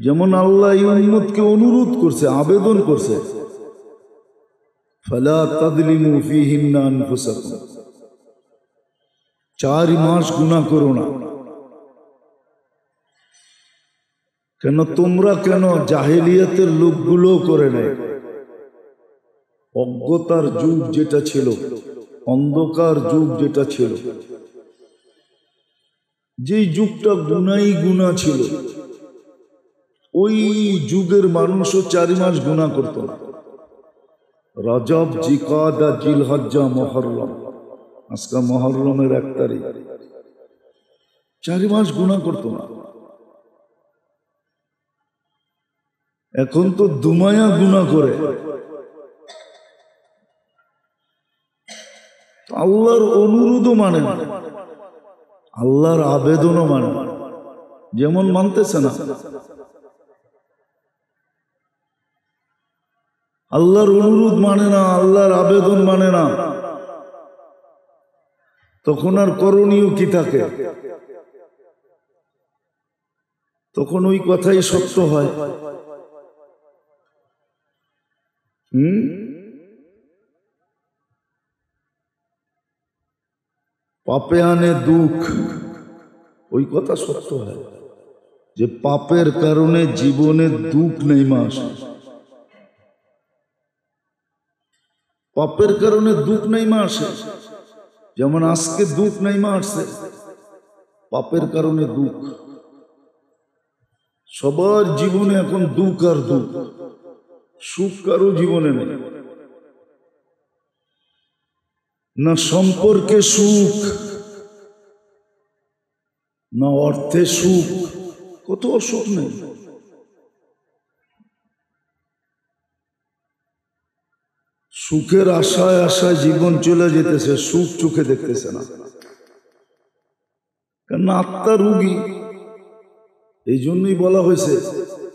যেমন আল্লাহ এই উম্মতকে অনুরোধ করছে, আবেদন করছে, ফালা তাযলিমু ফীহিন্না আনফুসাকুম, 4 মাস গুনাহ করো না। কেন তোমরা কেন জাহেলিয়াতের লোকগুলো করে নাই? অজ্ঞতার যুগ যেটা ছিল, অন্ধকার যুগ যেটা ছিল, যেই যুগটা গুনাই গুনাহ ছিল, ওই যুগের মানুষও 4 মাস গুনাহ করত না। রজব, জিকাদা, জিলহজ্জা, মুহররম, আজকে মুহররমের 1 তারিখ, 4 মাস গুনাহ করত না। এখন তো দুমায়া গুনাহ করে। আল্লাহর অনুরোধও মানে না, আল্লাহর আবেদনও মানে না। যেমন মানতেছে না, আল্লাহর অনুরোধ মানে না, আল্লাহর আবেদন মানে না, তখন আর করণীয় কি থাকে? তখন ওই কথাই সত্য হয়। পাপে আনে দুঃখ, ওই কথা সত্য হয় যে পাপের কারণে জীবনে দুঃখ নেমে আসে, পাপের কারণে দুঃখ নেমে আসে। যেমন আজকে দুঃখ নেমে আসছে, পাপের কারণে দুঃখ। সবার জীবনে এখন দুঃখ আর দুঃখ, সুখ কারো জীবনে নেই। না সম্পর্কে সুখ, না অর্থে সুখ, কত অসুখ নেই। সুখের আশায় আশায় জীবন চলে যেতেছে, সুখ চোখে দেখতেছে না, কেন আত্মা রোগী। এই জন্যই বলা হয়েছে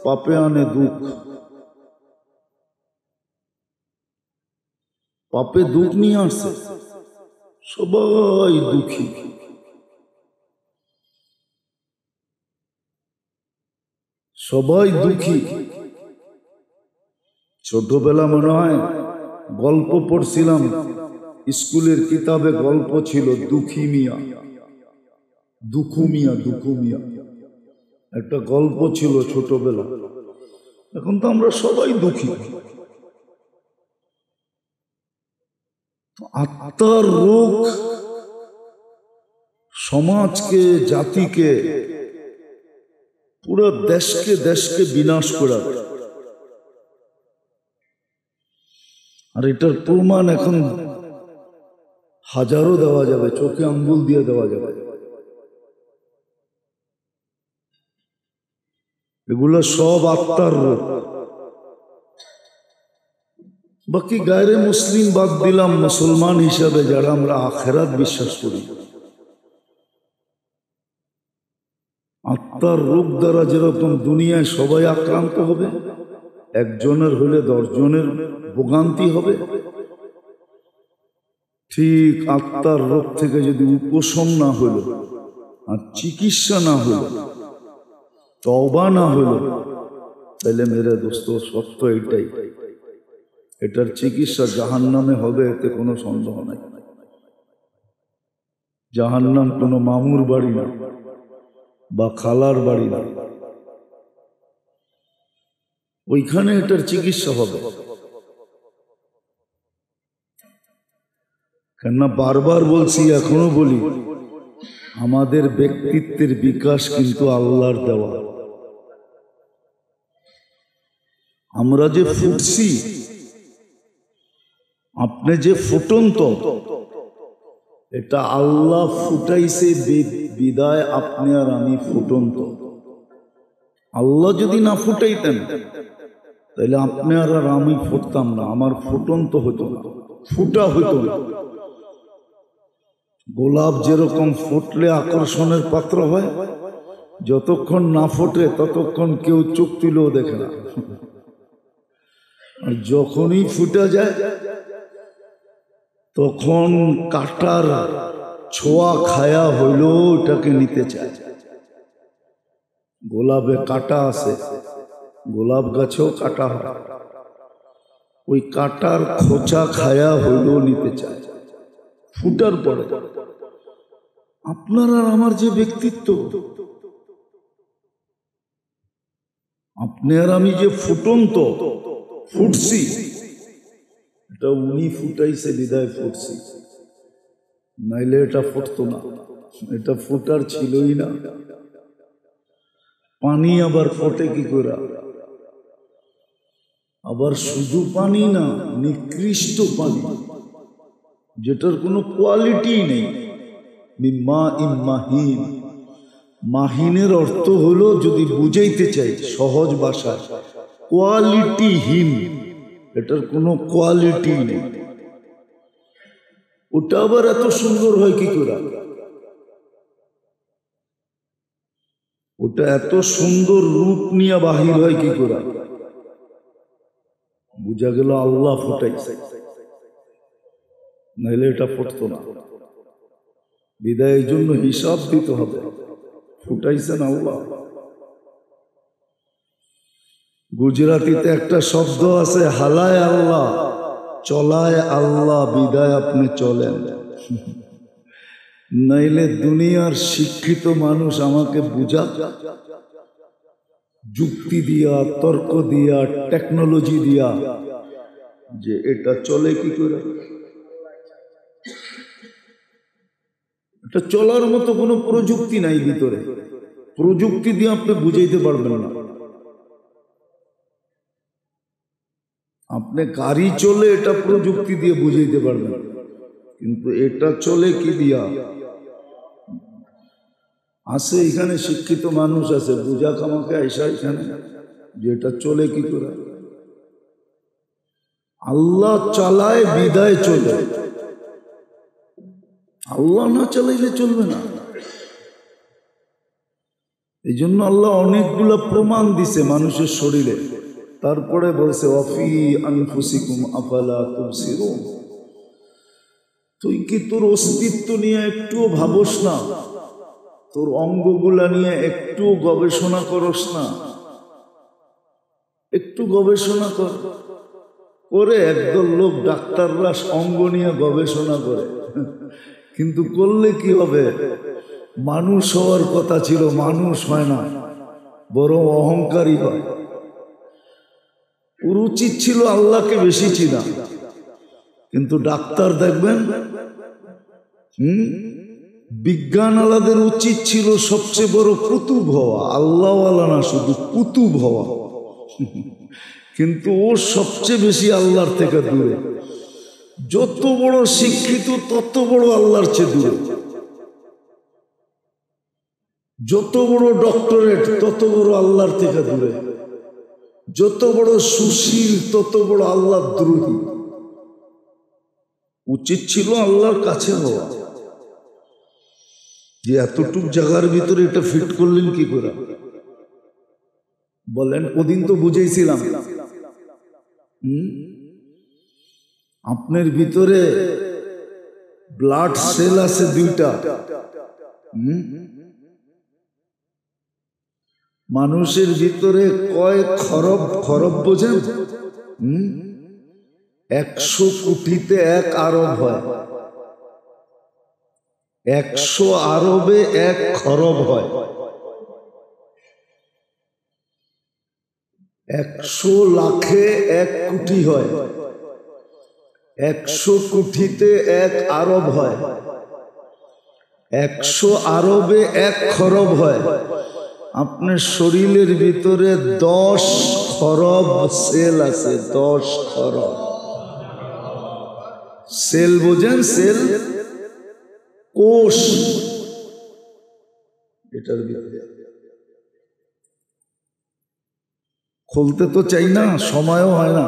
পাপে আনে দুঃখ। পাপে দুঃখ নিয়ে আসছে, সবাই দুঃখী, সবাই দুঃখী। ছোটবেলা মনে হয় গল্প পড়ছিলাম, স্কুলের কিতাবে গল্প ছিল দুঃখী মিয়া, দুঃখু মিয়া, দুঃখু মিয়া, একটা গল্প ছিল ছোটবেলা। এখন তো আমরা সবাই দুঃখী। আত্মার রোগ সমাজকে, জাতিকে, পুরো দেশকে দেশকে বিনাশ করা। আর এটার প্রমাণ এখন হাজারো দেওয়া যাবে, চোখে আঙ্গুল দিয়ে দেওয়া যাবে। এগুলো সব আত্মার রোগ। বাকি গায়রে মুসলিম বাদ দিলাম, মুসলমান হিসাবে যারা আমরা আখিরাত বিশ্বাস করি, আত্মার রোগ দ্বারা যেরকম দুনিয়ায় সবাই আক্রান্ত হবে, একজনের হলে 10 জনের ভোগান্তি হবে, ঠিক আত্মার রোগ থেকে যদি উপশম না হলো আর চিকিৎসা না হলো, তওবা না হলো, তাহলে মেরে দোস্ত সত্য এটাই, এটার চিকিৎসা জাহান্নামে হবে, এতে কোনো সন্দেহ নাই। জাহান্নাম কোনো মামুর বাড়ি না বা খালার বাড়ি না, ওইখানে এটার চিকিৎসা হবে। কেননা বারবার বলছি, এখনো বলি, আমাদের ব্যক্তিত্বের বিকাশ কিন্তু আল্লাহর দেওয়া। আমরা যে ফুটছি, আপনি যে ফুটন্ত, এটা আল্লাহ ফুটাইছে বিদায় আপনি আর আমি ফুটন্ত। আল্লাহ যদি না ফুটাইতেন তাহলে আপনি আর আমি ফুটতাম না, আমার ফুটন্ত হতো না, ফুটা হতো না। গোলাপ যেরকম ফুটলে আকর্ষণের পাত্র হয়, যতক্ষণ না ফোটে ততক্ষণ কেউ চোখ তুলেও দেখে না, আর যখনই ফুটে যায় তখন কাটার ছোঁয়া খায়া হইলেও ওটাকে নিতে চায়। গোলাপে কাটা আছে, গোলাপ গাছেও কাটা হয়, ওই কাটার খোঁচা খায়া হইলেও নিতে চায় ফুটার পরে। আপনার আর আমার যে ব্যক্তিত্ব, আপনি আর আমি যে ফুটন্ত ফুটছি, এটা উনি ফুটাইছে বিদায় ফুটছি, নাইলে এটা ফুটতো না, এটা ফুটার ছিলই না। পানি আবার ফোটে কি করে? আবার শুধু পানি না, নিকৃষ্ট পানি, যেটার কোনো কোয়ালিটি নেই। মাহিন, মাহিনের অর্থ হলো, যদি বুঝাইতে চাই সহজ ভাষায়, কোয়ালিটিহীন, এটার কোনো কোয়ালিটি নেই। ওটা আবার এত সুন্দর হয় কি করে? ওটা এত সুন্দর রূপ নিয়ে বাহির হয় কি করে? বুঝা গেল আল্লাহ ফুটাইছে, নাইলে এটা ফুটতো না। বিদায়ের জন্য হিসাব দিতে হবে, ফুটাইছেন আল্লাহ। গুজরাটিতে একটা শব্দ আছে, হালায় আল্লাহ, চলায় আল্লাহ, বিদায় আপনি চলেন। নাইলে দুনিয়ার শিক্ষিত মানুষ আমাকে বুঝা, যুক্তি দিয়া, তর্ক দিয়া, টেকনোলজি দিয়া, যে এটা চলে কি করে। এটা চলার মতো কোনো প্রযুক্তি নাই ভিতরে, প্রযুক্তি দিয়ে আপনি বুঝাইতে পারবেন না। আপনি গাড়ি চলে, এটা প্রযুক্তি দিয়ে বুঝাইতে পারবেন, কিন্তু এটা চলে কি দিয়া? আছে এখানে শিক্ষিত মানুষ আছে, বুঝা কামাকে আইসা এখানে, যে এটা চলে কি করে। আল্লাহ চালায়, বিদায় চলে। আল্লাহ না চালাইলে চলবে না। এই জন্য আল্লাহ অনেকগুলো প্রমাণ দিছে মানুষের শরীরে, তারপরে বলছে ওয়াফি আনফুসিকুম আফালা তুবসিরুন। তুই কি তোর অস্তিত্ব নিয়ে একটুও ভাবস না? তোর অঙ্গগুলা নিয়ে একটু গবেষণা করস না? একটু গবেষণা কর। করে একদল লোক ডাক্তাররা অঙ্গ নিয়ে গবেষণা করে, কিন্তু করলে কি হবে? মানুষ হওয়ার কথা ছিল, মানুষ হয় না, বরং অহংকারী হয়। ওর উচিত ছিল আল্লাহকে বেশি চিনা, কিন্তু ডাক্তার দেখবেন, বিজ্ঞান আলাদের উচিত ছিল সবচেয়ে বড় কুতুব হওয়া, আল্লাহওয়ালা না, শুধু কুতুব হওয়া। কিন্তু ও সবচেয়ে বেশি আল্লাহর থেকে দূরে। যত বড় শিক্ষিত তত বড় আল্লাহর চেয়ে দূরে। যত বড় ডক্টরেট তত বড় আল্লাহর থেকে দূরে, যত বড় সুশীল তত বড় আল্লাহ দ্রোহী। উচিত ছিল আল্লাহর কাছে হওয়া। যে এতটুক জায়গার ভিতরে এটা ফিট করলেন কি করে বলেন? ওদিন তো বুঝেছিলাম আপনার ভিতরে ব্লাড সেল আছে দুইটা। মানুষের ভিতরে কয় খরব, খরব বোঝেন? 100 কোটিতে 1 আরব হয়, 100 আরবে 1 খরব হয়, 100 লাখে 1 কোটি হয়, 100 কোটিতে 1 আরব হয়, 100 আরবে 1 খরব হয়। আপনার শরীরের ভিতরে 10 খরব সেল আছে, 10 খরব সেল বোঝেন? সেল কোষ। এটার ভিতরে খুলতে তো চাই না, সময়ও হয় না।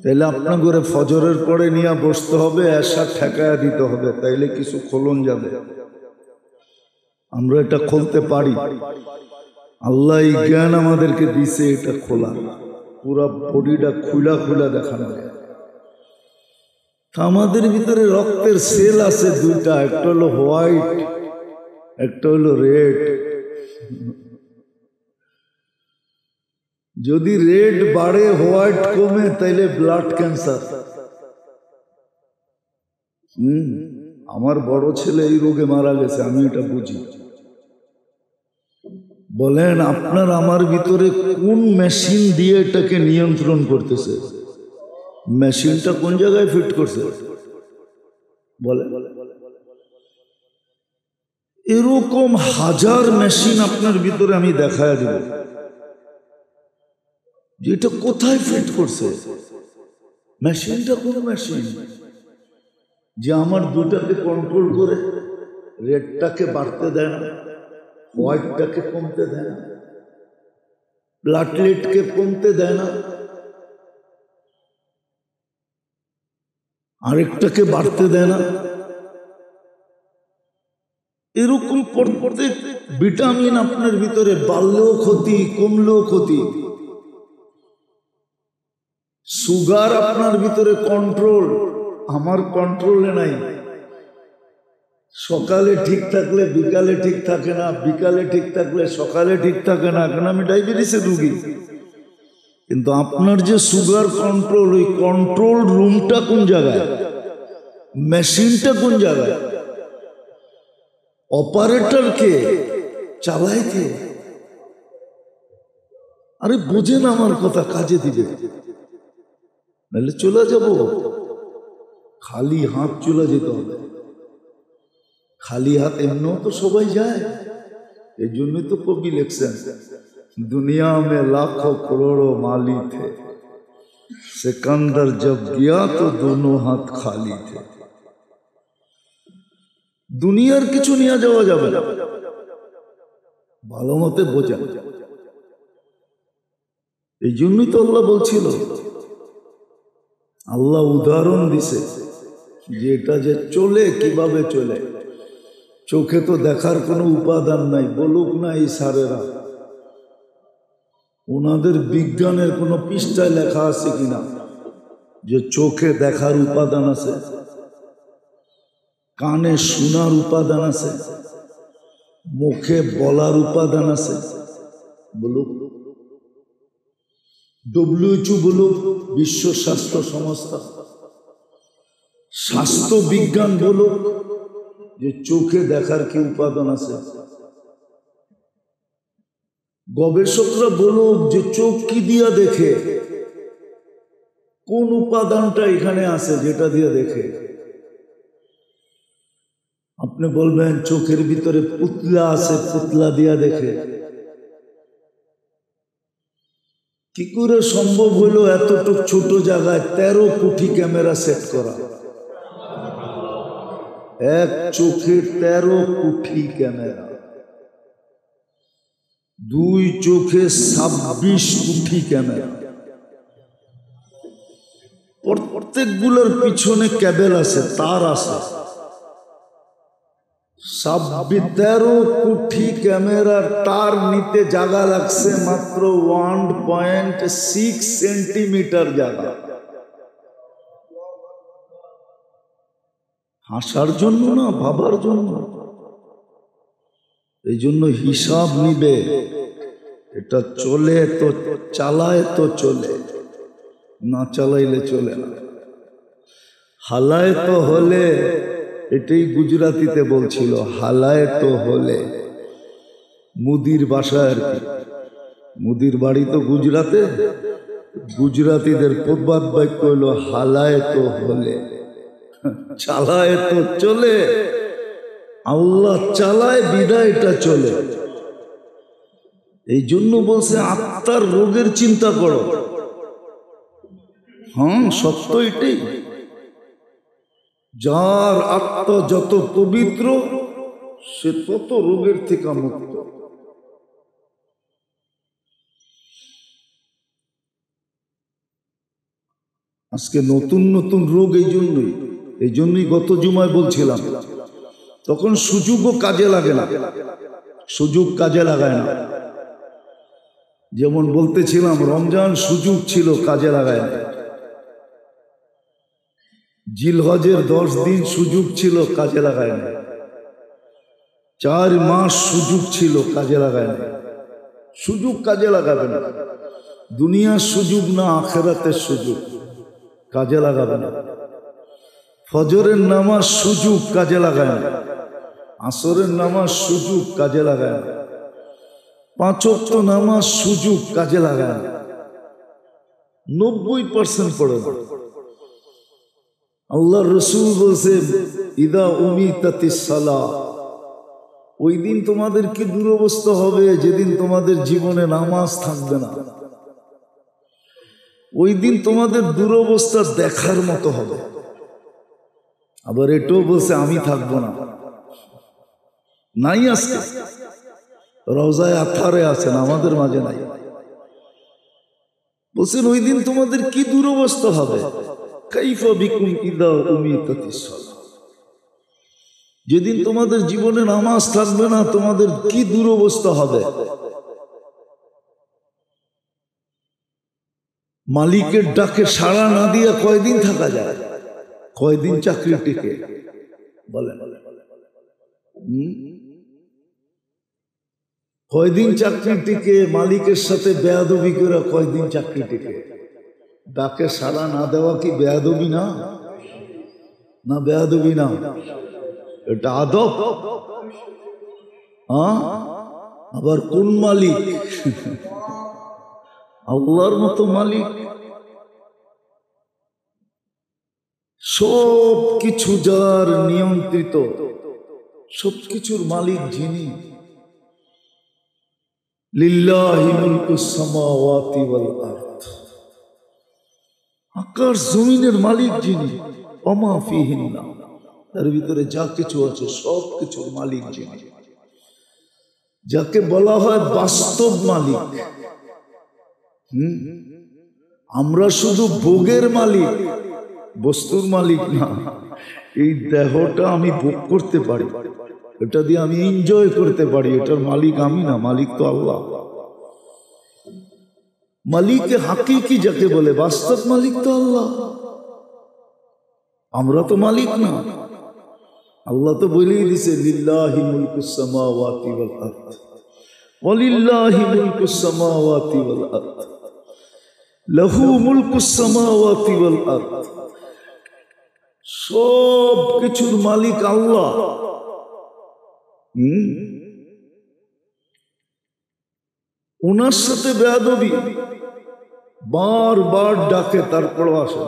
তাইলে আপনার ঘরে ফজরের পরে নিয়ে বসতে হবে, এসা ঠেকায়া দিতে হবে, তাইলে কিছু খোলন যাবে। আমরা এটা খুলতে পারি, আল্লাহ এই জ্ঞান আমাদেরকে দিছে এটা খোলা, পুরা বডিটা খুলা খুলা দেখানো যায়। আমাদের ভিতরে রক্তের সেল আছে দুইটা, একটা হলো হোয়াইট, একটা হলো রেড। যদি রেড বাড়ে হোয়াইট কমে তাইলে ব্লাড ক্যান্সার। আমার বড় ছেলে এই রোগে মারা গেছে, আমি এটা বুঝি। বলেন আপনার আমার ভিতরে কোন মেশিন দিয়ে এটাকে নিয়ন্ত্রণ করতেছে? মেশিনটা কোন জায়গায় ফিট করছে বলে? এরকম হাজার মেশিন আপনার ভিতরে আমি দেখায় দিব, যেটা কোথায় ফিট করছে। মেশিনটা কোন মেশিন যে আমার দুটাকে কন্ট্রোল করে, রেডটাকে বাড়তে দেয় না, হোয়াইটটাকে কমতে দেয় না, প্লাটলেটকে কমতে দেয় না, আরেকটাকে বাড়তে দেয় না। এরকম প্রত্যেক ভিটামিন আপনার ভিতরে বাড়লেও ক্ষতি, কমলেও ক্ষতি। সুগার আপনার ভিতরে কন্ট্রোল, আমার কন্ট্রোলে নাই। সকালে ঠিক থাকলে বিকালে ঠিক থাকে না, বিকালে ঠিক থাকলে সকালে ঠিক থাকে না। এখন আমি ডায়াবেটিসের রোগী, কিন্তু আপনার যে সুগার কন্ট্রোল, ওই কন্ট্রোল রুমটা কোন জায়গায়, মেশিনটা কোন জায়গায়, অপারেটর কে, চালায় কে? আরে বোঝেন আমার কথা, কাজে দিবে, নাহলে চলে যাব। খালি হাত চলে যেতে হবে। খালি হাত এমনিও তো সবাই যায়, এই জন্যই তো কবি লিখছেন, দুনিয়া মে লাখো করোড়ো মালি থে, सिकंदर जब गया तो दोनों हाथ खाली थे। দুনিয়ার কিছু নিয়ে যাওয়া যাবে না, ভালো মতে বোঝা। এই জন্যই তো আল্লাহ বলছিল, আল্লাহ উদাহরণ দিছে যে এটা যে চলে কিভাবে চলে। চোখে তো দেখার কোনো উপাদান নাই, বলুক না এই সারেরা, ওনাদের বিজ্ঞানের কোনো পৃষ্ঠায় লেখা আছে কিনা যে চোখে দেখার উপাদান আছে, কানে শোনার উপাদান আছে, মুখে বলার উপাদান আছে? বলুক। WHO বলুক, বিশ্ব স্বাস্থ্য সংস্থা, স্বাস্থ্য বিজ্ঞান বলুক যে চোখে দেখার কি উপাদান আছে। গবেষকরা বলুক যে চোখ কি দিয়া দেখে, কোন উপাদানটা এখানে আছে যেটা দিয়ে দেখে। আপনি বলবেন চোখের ভিতরে পুতলা আছে, পুতলা দিয়া দেখে। কি করে সম্ভব হলো এতটুকু ছোট জায়গায় 13 কোটি ক্যামেরা সেট করা? এক চোখে 13 কোটি ক্যামেরা। দুই চোখে 26 কোটি ক্যামেরা, প্রত্যেকগুলোর পিছনে ক্যাবেল আছে, তার আছে। 13 কোটি ক্যামেরার তার নিতে জায়গা লাগছে মাত্র 1.6 সেন্টিমিটার জায়গা। হাসার জন্য না, ভাবার জন্য। এই জন্য হিসাব নিবে, এটা চলে তো চালায় তো চলে, না চালাইলে চলে না। হালায় তো হলে, এটাই গুজরাতিতে বলছিল, হালায় তো হলে। মুদির বাসায় আর কি, মুদির বাড়ি তো গুজরাতে, গুজরাতিদের প্রবাদ বাক্য হলো হালায় তো হলে, চালায় তো চলে। আল্লাহ চালায় বিদায় এটা চলে। এই জন্য বলছে আত্মার রোগের চিন্তা করো। হ্যাঁ, সত্য এটাই। যার আত্মা যত পবিত্র, সে তত রোগের থেকে মুক্ত। আজকে নতুন নতুন রোগ এই জন্যই গত জুমায় বলছিলাম, তখন সুযোগও কাজে লাগে না, সুযোগ কাজে লাগায় না। যেমন বলতেছিলাম, রমজান সুযোগ ছিল, কাজে লাগায় না। জিলহজের 10 দিন সুযোগ ছিল, কাজে লাগায় না। 4 মাস সুযোগ ছিল, কাজে লাগায় না। সুযোগ কাজে লাগাবে না। দুনিয়ার সুযোগ না, আখিরাতের সুযোগ, কাজে লাগাবে না। ফজরের নামাজ সুযোগ, কাজে লাগায় না। আসরের নামাজ সুযোগ, কাজে লাগায় না। 5 ওয়াক্ত নামাজ সুযোগ, কাজে লাগায় না। 90% পড়ে না। আল্লাহ রসুল বলছে, ইদা উমিতাতিস সালাহ, ওই দিন তোমাদের কি দুরবস্থা হবে যেদিন তোমাদের জীবনে নামাজ থাকবে না। ওই দিন তোমাদের দুরবস্থা দেখার মতো হবে। আবার এটাও বলছে, আমি থাকবো না, নাই আজকে রওজায়ে আতহারে আছেন, আমাদের মাঝে নাই। বলছেন ওই দিন তোমাদের কি দুরবস্থা হবে। কাইফা বিকুম ইদা উমিতাতিস সালাহ, যেদিন তোমাদের জীবনে নামাজ থাকবে না, তোমাদের কি দুরবস্থা হবে। মালিকের ডাকে সাড়া না দিয়ে কয়দিন থাকা যায়, কয়দিন চাকরি টিকে বলেন। কয়দিন চাকরি টিকে, মালিকের সাথে বেয়াদবি করে কয়দিন চাকরি টিকে। ডাকে সাড়া না দেওয়া কি বেয়াদবি না? না বেয়াদবি না, এটা আদব। আবার কোন মালিক? আল্লাহর মতো মালিক। সব কিছু যার নিয়ন্ত্রিত, সবকিছুর মালিক যিনি। লিল্লাহি মুলকুস সামাওয়াতি ওয়াল আরদ, আকাশ জমিনের মালিক যিনি। ওমা ফিহিন্না, তার ভিতরে যা কিছু আছে সব কিছুর মালিক যিনি, যাকে বলা হয় বাস্তব মালিক। আমরা শুধু ভোগের মালিক, বস্তুর মালিক না। এই দেহটা আমি ভোগ করতে পারি, এটা দিয়ে আমি এনজয় করতে পারি, এটার মালিক আমি না, মালিক তো আল্লাহ। মালিকে হাকিকি যাকে বলে, বাস্তব মালিক তো আল্লাহ, আমরা তো মালিক না। আল্লাহ তো বলেই দিছে, লিল্লাহি মুলকুস সামাওয়াতি ওয়াল আরদ, ওয়ালিল্লাহি মুলকুস সামাওয়াতি ওয়াল আরদ, লাহু মুলকুস সামাওয়াতি ওয়াল আরদ। সব কিছুর মালিক আল্লাহ। ওনার সাথে বেয়াদবি, বারবার ডাকে, তারপর আসে।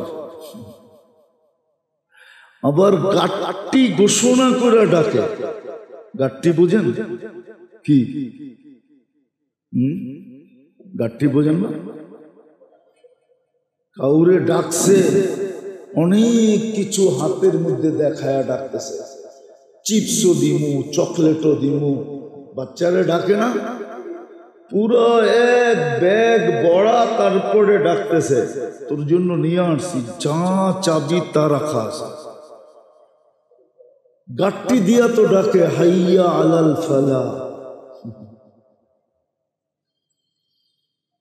আবার গাট্টি ঘোষণা করে ডাকে। গাট্টি বোঝেন কি? গাট্টি বোঝেন না? কাউরে ডাকছে, অনেক কিছু হাতের মধ্যে দেখায় ডাকতেছে, চিপসও দিমু, চকলেটও দিমু। বাচ্চারে ডাকে না, পুরো এক ব্যাগ বড়া, তারপরে ডাকতেছে তোর জন্য নিয়ে আসছি, যা চাবি তা রাখা আছে। গাট্টি দিয়া তো ডাকে হাইয়া আলাল ফালা,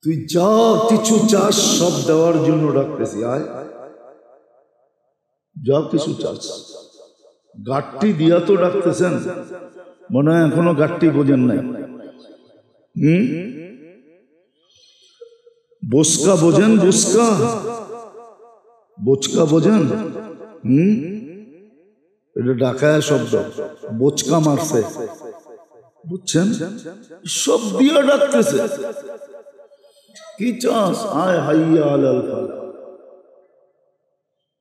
তুই যা কিছু চাস সব দেওয়ার জন্য ডাকতেছি, আয় যা কিছু চাস। গাট্টি দিয়া তো ডাকতেছেন, মনে হয় এখনো গাট্টি বোঝেন নাই। বোচকা বোঝেন? বোচকা বোচকা বোঝেন? এটা ডাকায় শব্দ, বোচকা মারছে, বুঝছেন? সব দিয়া ডাকতেছে, কি চাস, আয় হাইয়া আলাল ফালাহ,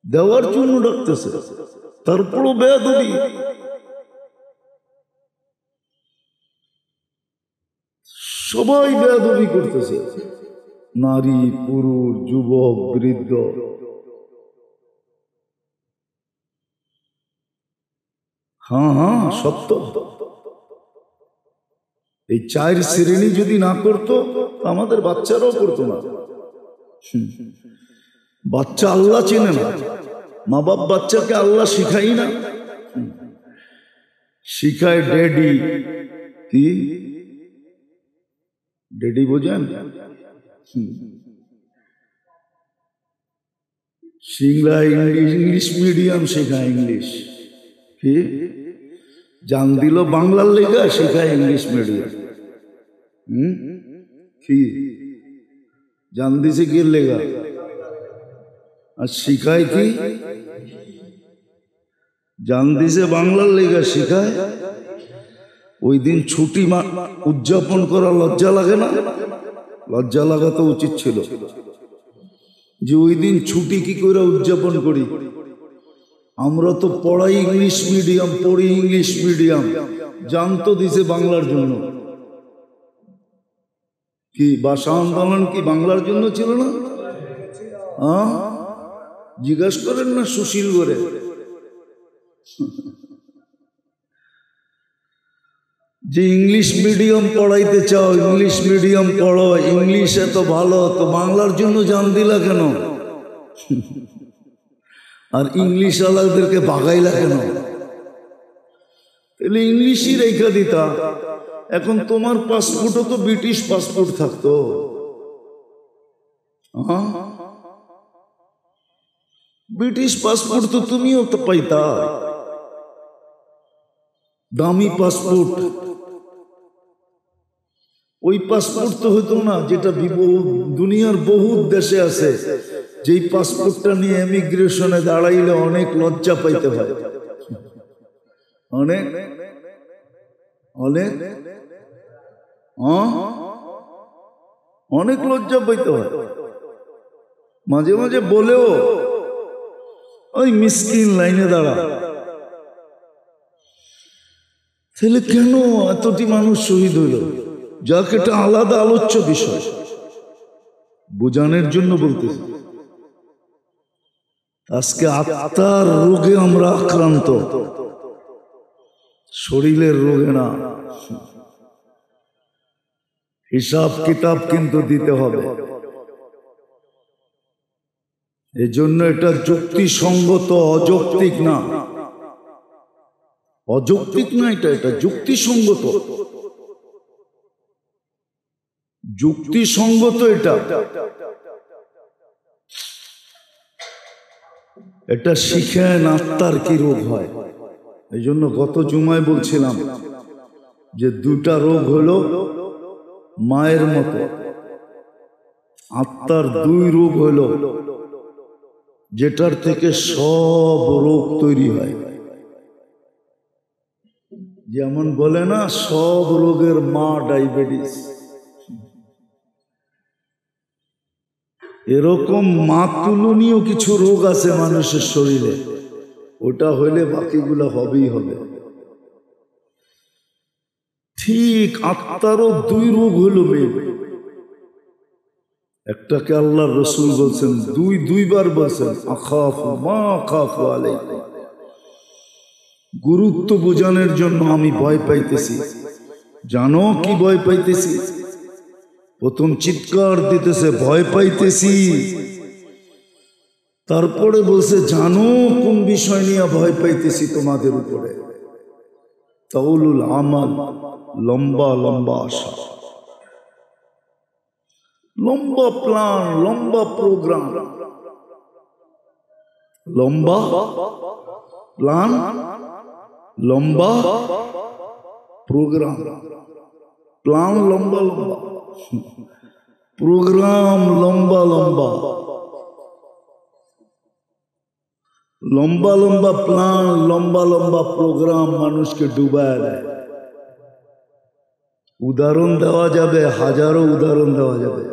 দেওয়ার জন্য ডাকতেছে। তারপরও বেয়াদবি, সবাই বেয়াদবি করতেছে, নারী পুরুষ যুবক বৃদ্ধ। হ্যাঁ হ্যাঁ সত্য। এই 4 শ্রেণী যদি না করতো আমাদের বাচ্চারাও করতো না। বাচ্চা আল্লাহ চেনে না, মা বাপ বাচ্চাকে আল্লাহ শিখাই না, শিখায় ড্যাডি। কি ড্যাডি বোঝেন? সিংলা ইংলিশ মিডিয়াম শেখায়, ইংলিশ কি জান দিল বাংলার লেগা, শেখায় ইংলিশ মিডিয়াম। কি জান দিছে কি লেগা, আর শিখায় কি? জান দিছে বাংলার লেগা, শিখায়। ওই দিন ছুটি উদযাপন করা লজ্জা লাগে না? লজ্জা লাগা তো উচিত ছিল যে ওই দিন ছুটি কি করে উদযাপন করি। আমরা তো পড়াই ইংলিশ মিডিয়াম, পড়ি ইংলিশ মিডিয়াম, জানতো দিছে বাংলার জন্য। কি ভাষা আন্দোলন কি বাংলার জন্য ছিল না? হ্যাঁ, জিজ্ঞাসা করেন না সুশীল করে। যে ইংলিশ মিডিয়াম পড়াইতে চাও, ইংলিশ মিডিয়াম পড়ো, ইংলিশ এত ভালো, তো বাংলার জন্য জান দিলা কেন? আর ইংলিশ আলাদেরকে ভাগাইলা কেন? তাহলে ইংলিশই রেখা দিতা। এখন তোমার পাসপোর্টও তো ব্রিটিশ পাসপোর্ট থাকতো। ব্রিটিশ পাসপোর্ট তো তুমিও তো পাইতা, দামি পাসপোর্ট। ওই পাসপোর্ট তো হইতো না যেটা দুনিয়ার বহু দেশে আছে, যেই পাসপোর্টটা নিয়ে ইমিগ্রেশনে দাঁড়াইলে অনেক লজ্জা পাইতে হয়, অনেক অনেক অনেক লজ্জা পাইতে হয়। মাঝে মাঝে বলেও ওই মিসকিন লাইনে দাঁড়া। তাহলে কেন এতটি মানুষ শহীদ হইল? যাক, এটা আলাদা আলোচ্য বিষয়, বোঝানোর জন্য বলতেছি। আজকে আত্মার রোগে আমরা আক্রান্ত, শরীরের রোগে না। হিসাব কিতাব কিন্তু দিতে হবে। এজন্য এটা যুক্তিসঙ্গত, অযৌক্তিক না। অযৌক্তিক না, এটা যুক্তিসঙ্গত। যুক্তিসঙ্গত এটা শিখেন আত্মার কি রোগ হয়। এই জন্য গত জুমায় বলছিলাম যে 2টা রোগ হলো মায়ের মতো, আত্মার 2 রোগ হলো যেটার থেকে সব রোগ তৈরি হয়। যেমন বলে না, সব রোগের মা ডায়াবেটিস, এরকম মাতুলনীয় কিছু রোগ আছে মানুষের শরীরে, ওটা হইলে বাকিগুলো হবেই হবে। ঠিক আত্মারও 2 রোগ হইল মেয়ে। একটাকে আল্লাহর রাসূল বলছেন, 2বার বলছেন আখাফু মা আখাফু আলাইকুম, গুরুত্ব বোঝানোর জন্য আমি ভয় পাইতেছি। জানো কি ভয় পাইতেছি? প্রথম চিৎকার দিতেছে, ভয় পাইতেছি। তারপরে বলছে, জানো কোন বিষয় নিয়ে ভয় পাইতেছি তোমাদের উপরে? তাউলুল আমাল, লম্বা লম্বা আশা, লম্বা প্ল্যান, লম্বা প্রোগ্রাম। লম্বা প্ল্যান, লম্বা প্রোগ্রাম। প্ল্যান লম্বা লম্বা, প্রোগ্রাম লম্বা লম্বা। লম্বা লম্বা প্ল্যান, লম্বা লম্বা প্রোগ্রাম মানুষকে ডুবায় দেয়। উদাহরণ দেওয়া যাবে, হাজারো উদাহরণ দেওয়া যাবে,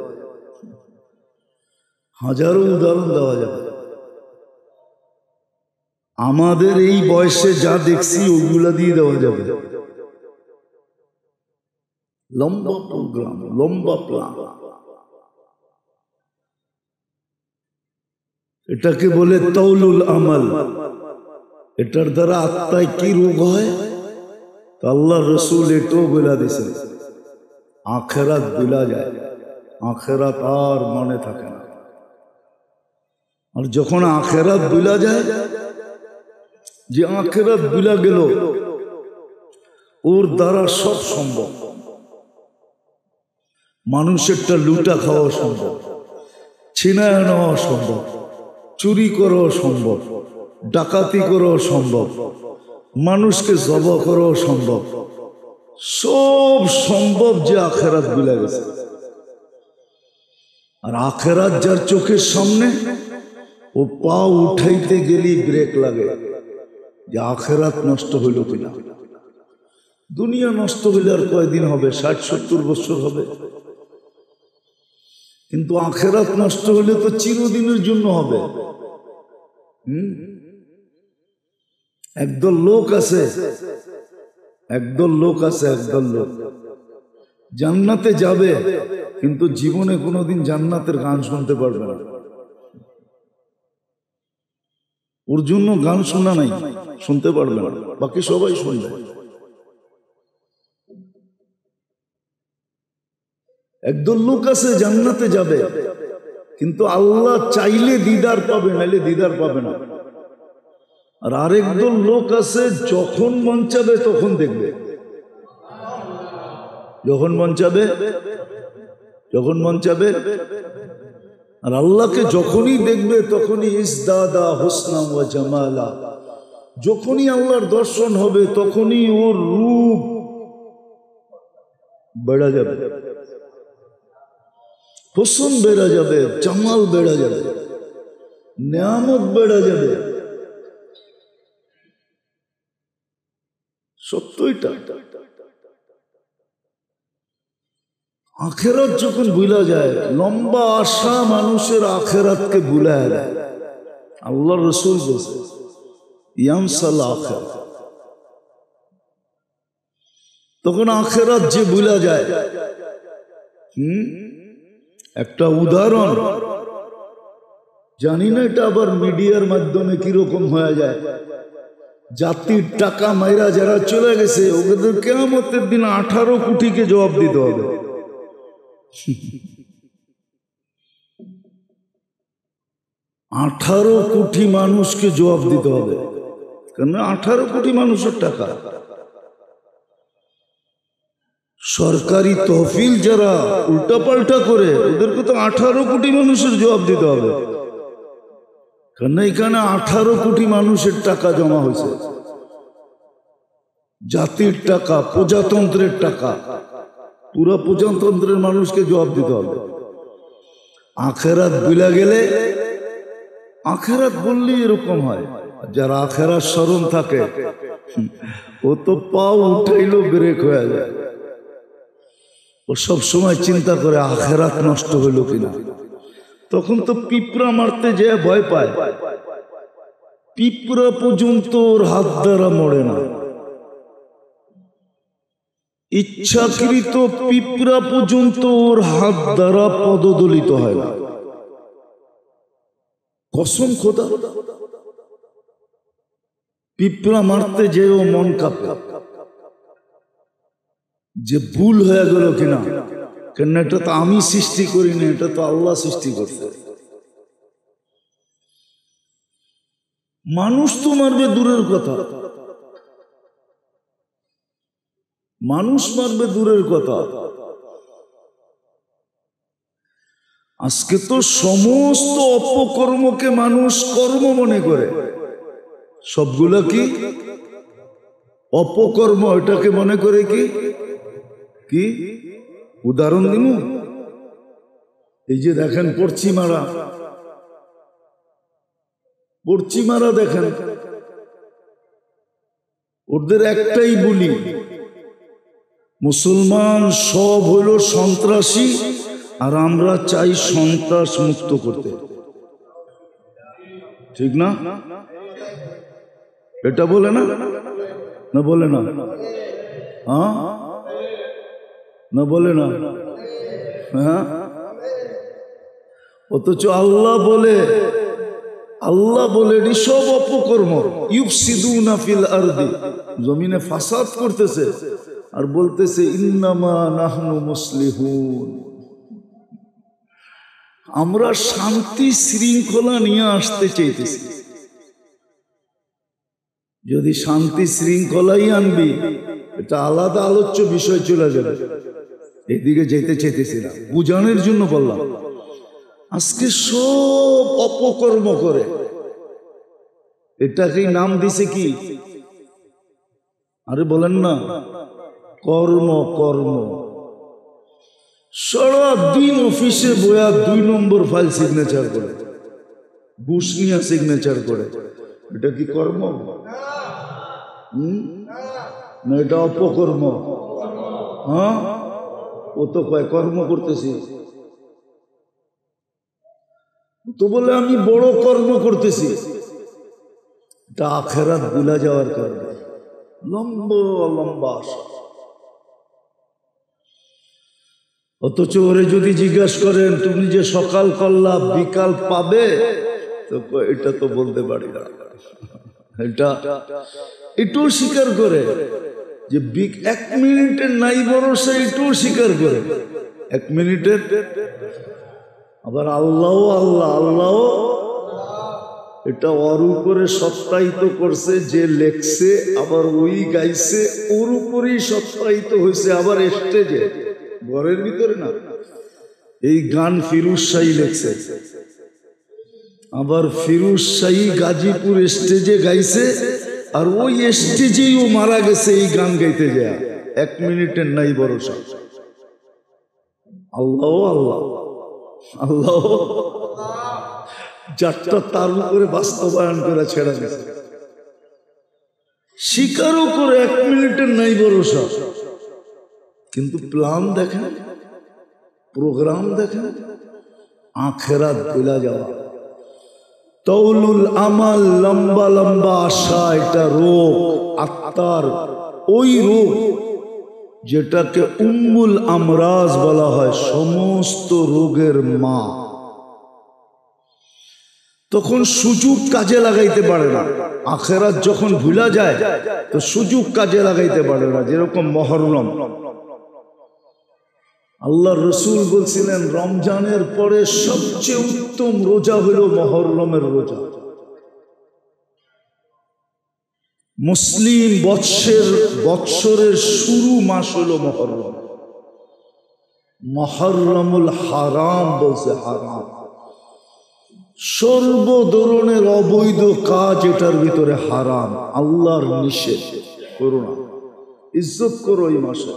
হাজারো উদাহরণ দেওয়া যাবে। আমাদের এই বয়সে যা দেখছি ওগুলা দিয়ে দেওয়া যাবে। লম্বা প্রোগ্রাম, লম্বা প্ল্যান, এটাকে বলে তাউলুল আমাল। এটার দ্বারা আত্মায় কি রোগ হয়? আল্লাহ রসুল এটাও বলে দিয়েছেন, আখেরাত ভুলা যায়, আখেরাত আর মনে থাকে না। আর যখন আখেরাত ভুলা যায়, যে আখেরাত ভুলা গেল, ওর দ্বারা সব সম্ভব। মানুষেরটা লুটা খাওয়া সম্ভব, ছিনায় নেওয়া সম্ভব, চুরি করাও সম্ভব, ডাকাতি করাও সম্ভব, মানুষকে জবা করাও সম্ভব, সব সম্ভব যে আখেরাত ভুলে গেছে। আর আখেরাত যার চোখের সামনে, ও পা উঠাইতে গেলি ব্রেক লাগে, যে আখেরাত নষ্ট হইল কিনা। দুনিয়া নষ্ট হইলে আর কয়দিন হবে? 60-70 বছর হবে। কিন্তু আখেরাত নষ্ট হলে তো চিরদিনের জন্য হবে। একদল লোক আছে, একদল লোক আছে, একদল লোক জান্নাতে যাবে, কিন্তু জীবনে কোনোদিন জান্নাতের গান শুনতে পারবে না। ওর জন্য গান শোনা নাই, শুনতে পারবে না, বাকি সবাই শুনবে। একদল লোক আছে জান্নাতে যাবে, কিন্তু আল্লাহ চাইলে দিদার পাবে, নাইলে দিদার পাবে না। আর আরেক দল লোক আছে, যখন মন চাবে তখন দেখবে, যখন মন চাবে, যখন মন চাবে। আর আল্লাহকে যখনই দেখবে তখনই ইসদাদা হুসনা ওয়া জামালা, যখনই আল্লাহর দর্শন হবে তখনই ওর রূপ বেড়ে যাবে, হুসন বেড়ে যাবে, জামাল বেড়ে যাবে, নিয়ামত বেড়ে যাবে। সত্যইটা। আখেরাত যখন ভুলা যায়, লম্বা আশা মানুষের আখেরাতকে ভুলায় দেয়। আল্লাহ রসুল বলছে, ইয়ানসাল আখিরাত। তখন আখেরাত যে ভুলা যায়। একটা উদাহরণ, জানি না এটা আবার মিডিয়ার মাধ্যমে কিরকম হয়ে যায়। জাতির টাকা মাইরা যারা চলে গেছে, ওদের কিয়ামতের দিন 18 কোটিকে জবাব দিতে হবে। 18 কোটি মানুষকে জবাব দিতে হবে, কারণ 18 কোটি মানুষের টাকা। সরকারি তহফিল যারা উল্টাপাল্টা করে, ওদেরকে তো 18 কোটি মানুষের জবাব দিতে হবে, কারণ এখানে 18 কোটি মানুষের টাকা জমা হয়েছে। জাতির টাকা, প্রজাতন্ত্রের টাকা, পুরো প্রজাতন্ত্রের মানুষকে জবাব দিতে হবে। আখেরাত ভুলে গেলে, আখেরাত বললেই এরকম হয়, যারা আখেরাত স্মরণ থাকে, ও তো পাও উঠাইলো ব্রেক হয়ে যায়। ও সব সময় চিন্তা করে আখেরাত নষ্ট হইল কিনা। তখন তো পিঁপড়া মারতে যেয়ে ভয় পায়, পিঁপড়া পর্যন্ত ওর হাত দ্বারা মরে না। ইচ্ছাকৃত পিঁপড়া পর্যন্ত ওর হাত দ্বারা পদদলিত হয় না। কসম খোদা, পিঁপড়া মারতে যেও মন কাঁপে যে ভুল হয়ে গেল কিনা। কেন এটা তো আমি সৃষ্টি করি না, এটা তো আল্লাহ সৃষ্টি করছে। মানুষ তো মারবে দূরের কথা, মানুষ মারবে দূরের কথা। আজকে তো সমস্ত অপকর্মকে মানুষ কর্ম মনে করে, সবগুলা কি অপকর্ম, এটাকে মনে করে কি কি উদাহরণ দিব, এই যে দেখেন পশ্চিমারা, পশ্চিমারা দেখেন, ওদের একটাই বলি, মুসলমান সব হইল সন্ত্রাসী, আর আমরা চাই সন্ত্রাস মুক্ত করতে, ঠিক না? এটা বলে না, না বলে না, হ্যাঁ না বলে না, হ্যাঁ। অথচ আল্লাহ বলে, আল্লাহ বলে সব অপকর্ম, ইউফসিদুনা ফিল আরদি, জমিনে ফাসাদ করতেছে, আর বলতেছে ইন্নামা নাহনু মুসলিহুন, আমরা শান্তি শৃঙ্খলা নিয়ে আসতে চাইতেছি। যদি শান্তি শৃঙ্খলাই আনবি, এটা আলাদা আলোচ্য বিষয় চলে যাবে, এদিকে যেতে চাইতেছি না, বুঝানোর জন্য বললাম। আজকে সব অপকর্ম করে, এটাকে নাম দিছে কি? আরে বলেন না, কর্ম। কর্ম সারা দিন অফিসে বয়া 2 নম্বর ফাইল সিগনেচার করে, ঘুষ নিয়ে সিগনেচার করে, এটা কি কর্ম? না এটা অপকর্ম? হ্যাঁ, ও তো কয় কর্ম করতেছি, তো বলে আমি বড় কর্ম করতেছি, এটা আখিরাত ভুলা যাওয়ার কারণে লম্বা লম্বা আশা। অথচ ওরে যদি জিজ্ঞাসা করেন তুমি যে সকাল করলা বিকাল পাবে, তো এটা তো বলতে পারি না, এটা এটাও স্বীকার করে যে 1 মিনিটের নাই ভরসা, এটাও স্বীকার করে 1 মিনিটের। আবার আল্লাহ আল্লাহ আল্লাহ, এটা ওর উপরে সত্যায়িত করছে, যে লেখছে আবার ওই গাইছে, ওর উপরেই সত্যায়িত হয়েছে। আবার স্টেজে, ঘরের ভিতরে না, এই গান ফিরোজ শাহী লেখছে, আবার ফিরোজ শাহী গাজীপুর স্টেজে গাইছে, আর ওই স্টেজেই ও মারা গেছে এই গান গাইতে যায়। 1 মিনিটের নাই ভরসা। আল্লাহ আল্লাহ আল্লাহ, যারটা তার উপরে বাস্তবায়ন করে ছেড়ে গেছে, স্বীকারও করে 1 মিনিটের নাই ভরসা। কিন্তু প্ল্যান দেখেন, প্রোগ্রাম দেখেন, আখিরাত ভুলা যাওয়া, তৌলুল আমাল, লম্বা লম্বা আশা, এটা রোগ আত্মার, ওই রোগ যেটাকে উম্মুল আমরাজ বলা হয়, সমস্ত রোগের মা। তখন সুযোগ কাজে লাগাইতে পারে না, আখিরাত যখন ভুলা যায় তো সুযোগ কাজে লাগাইতে পারে না। যেরকম মুহররম, আল্লাহ রসুল বলছিলেন রমজানের পরে সবচেয়ে উত্তম রোজা হলো মুহররমের রোজা। মুসলিম বৎসরের শুরু মাস হলো মুহররম। মুহররমুল হারাম বলছে, হারাম সর্ব ধরনের অবৈধ কাজ এটার ভিতরে হারাম, আল্লাহর নিষেধ। করো না, ইজ্জত করো এই মাসে।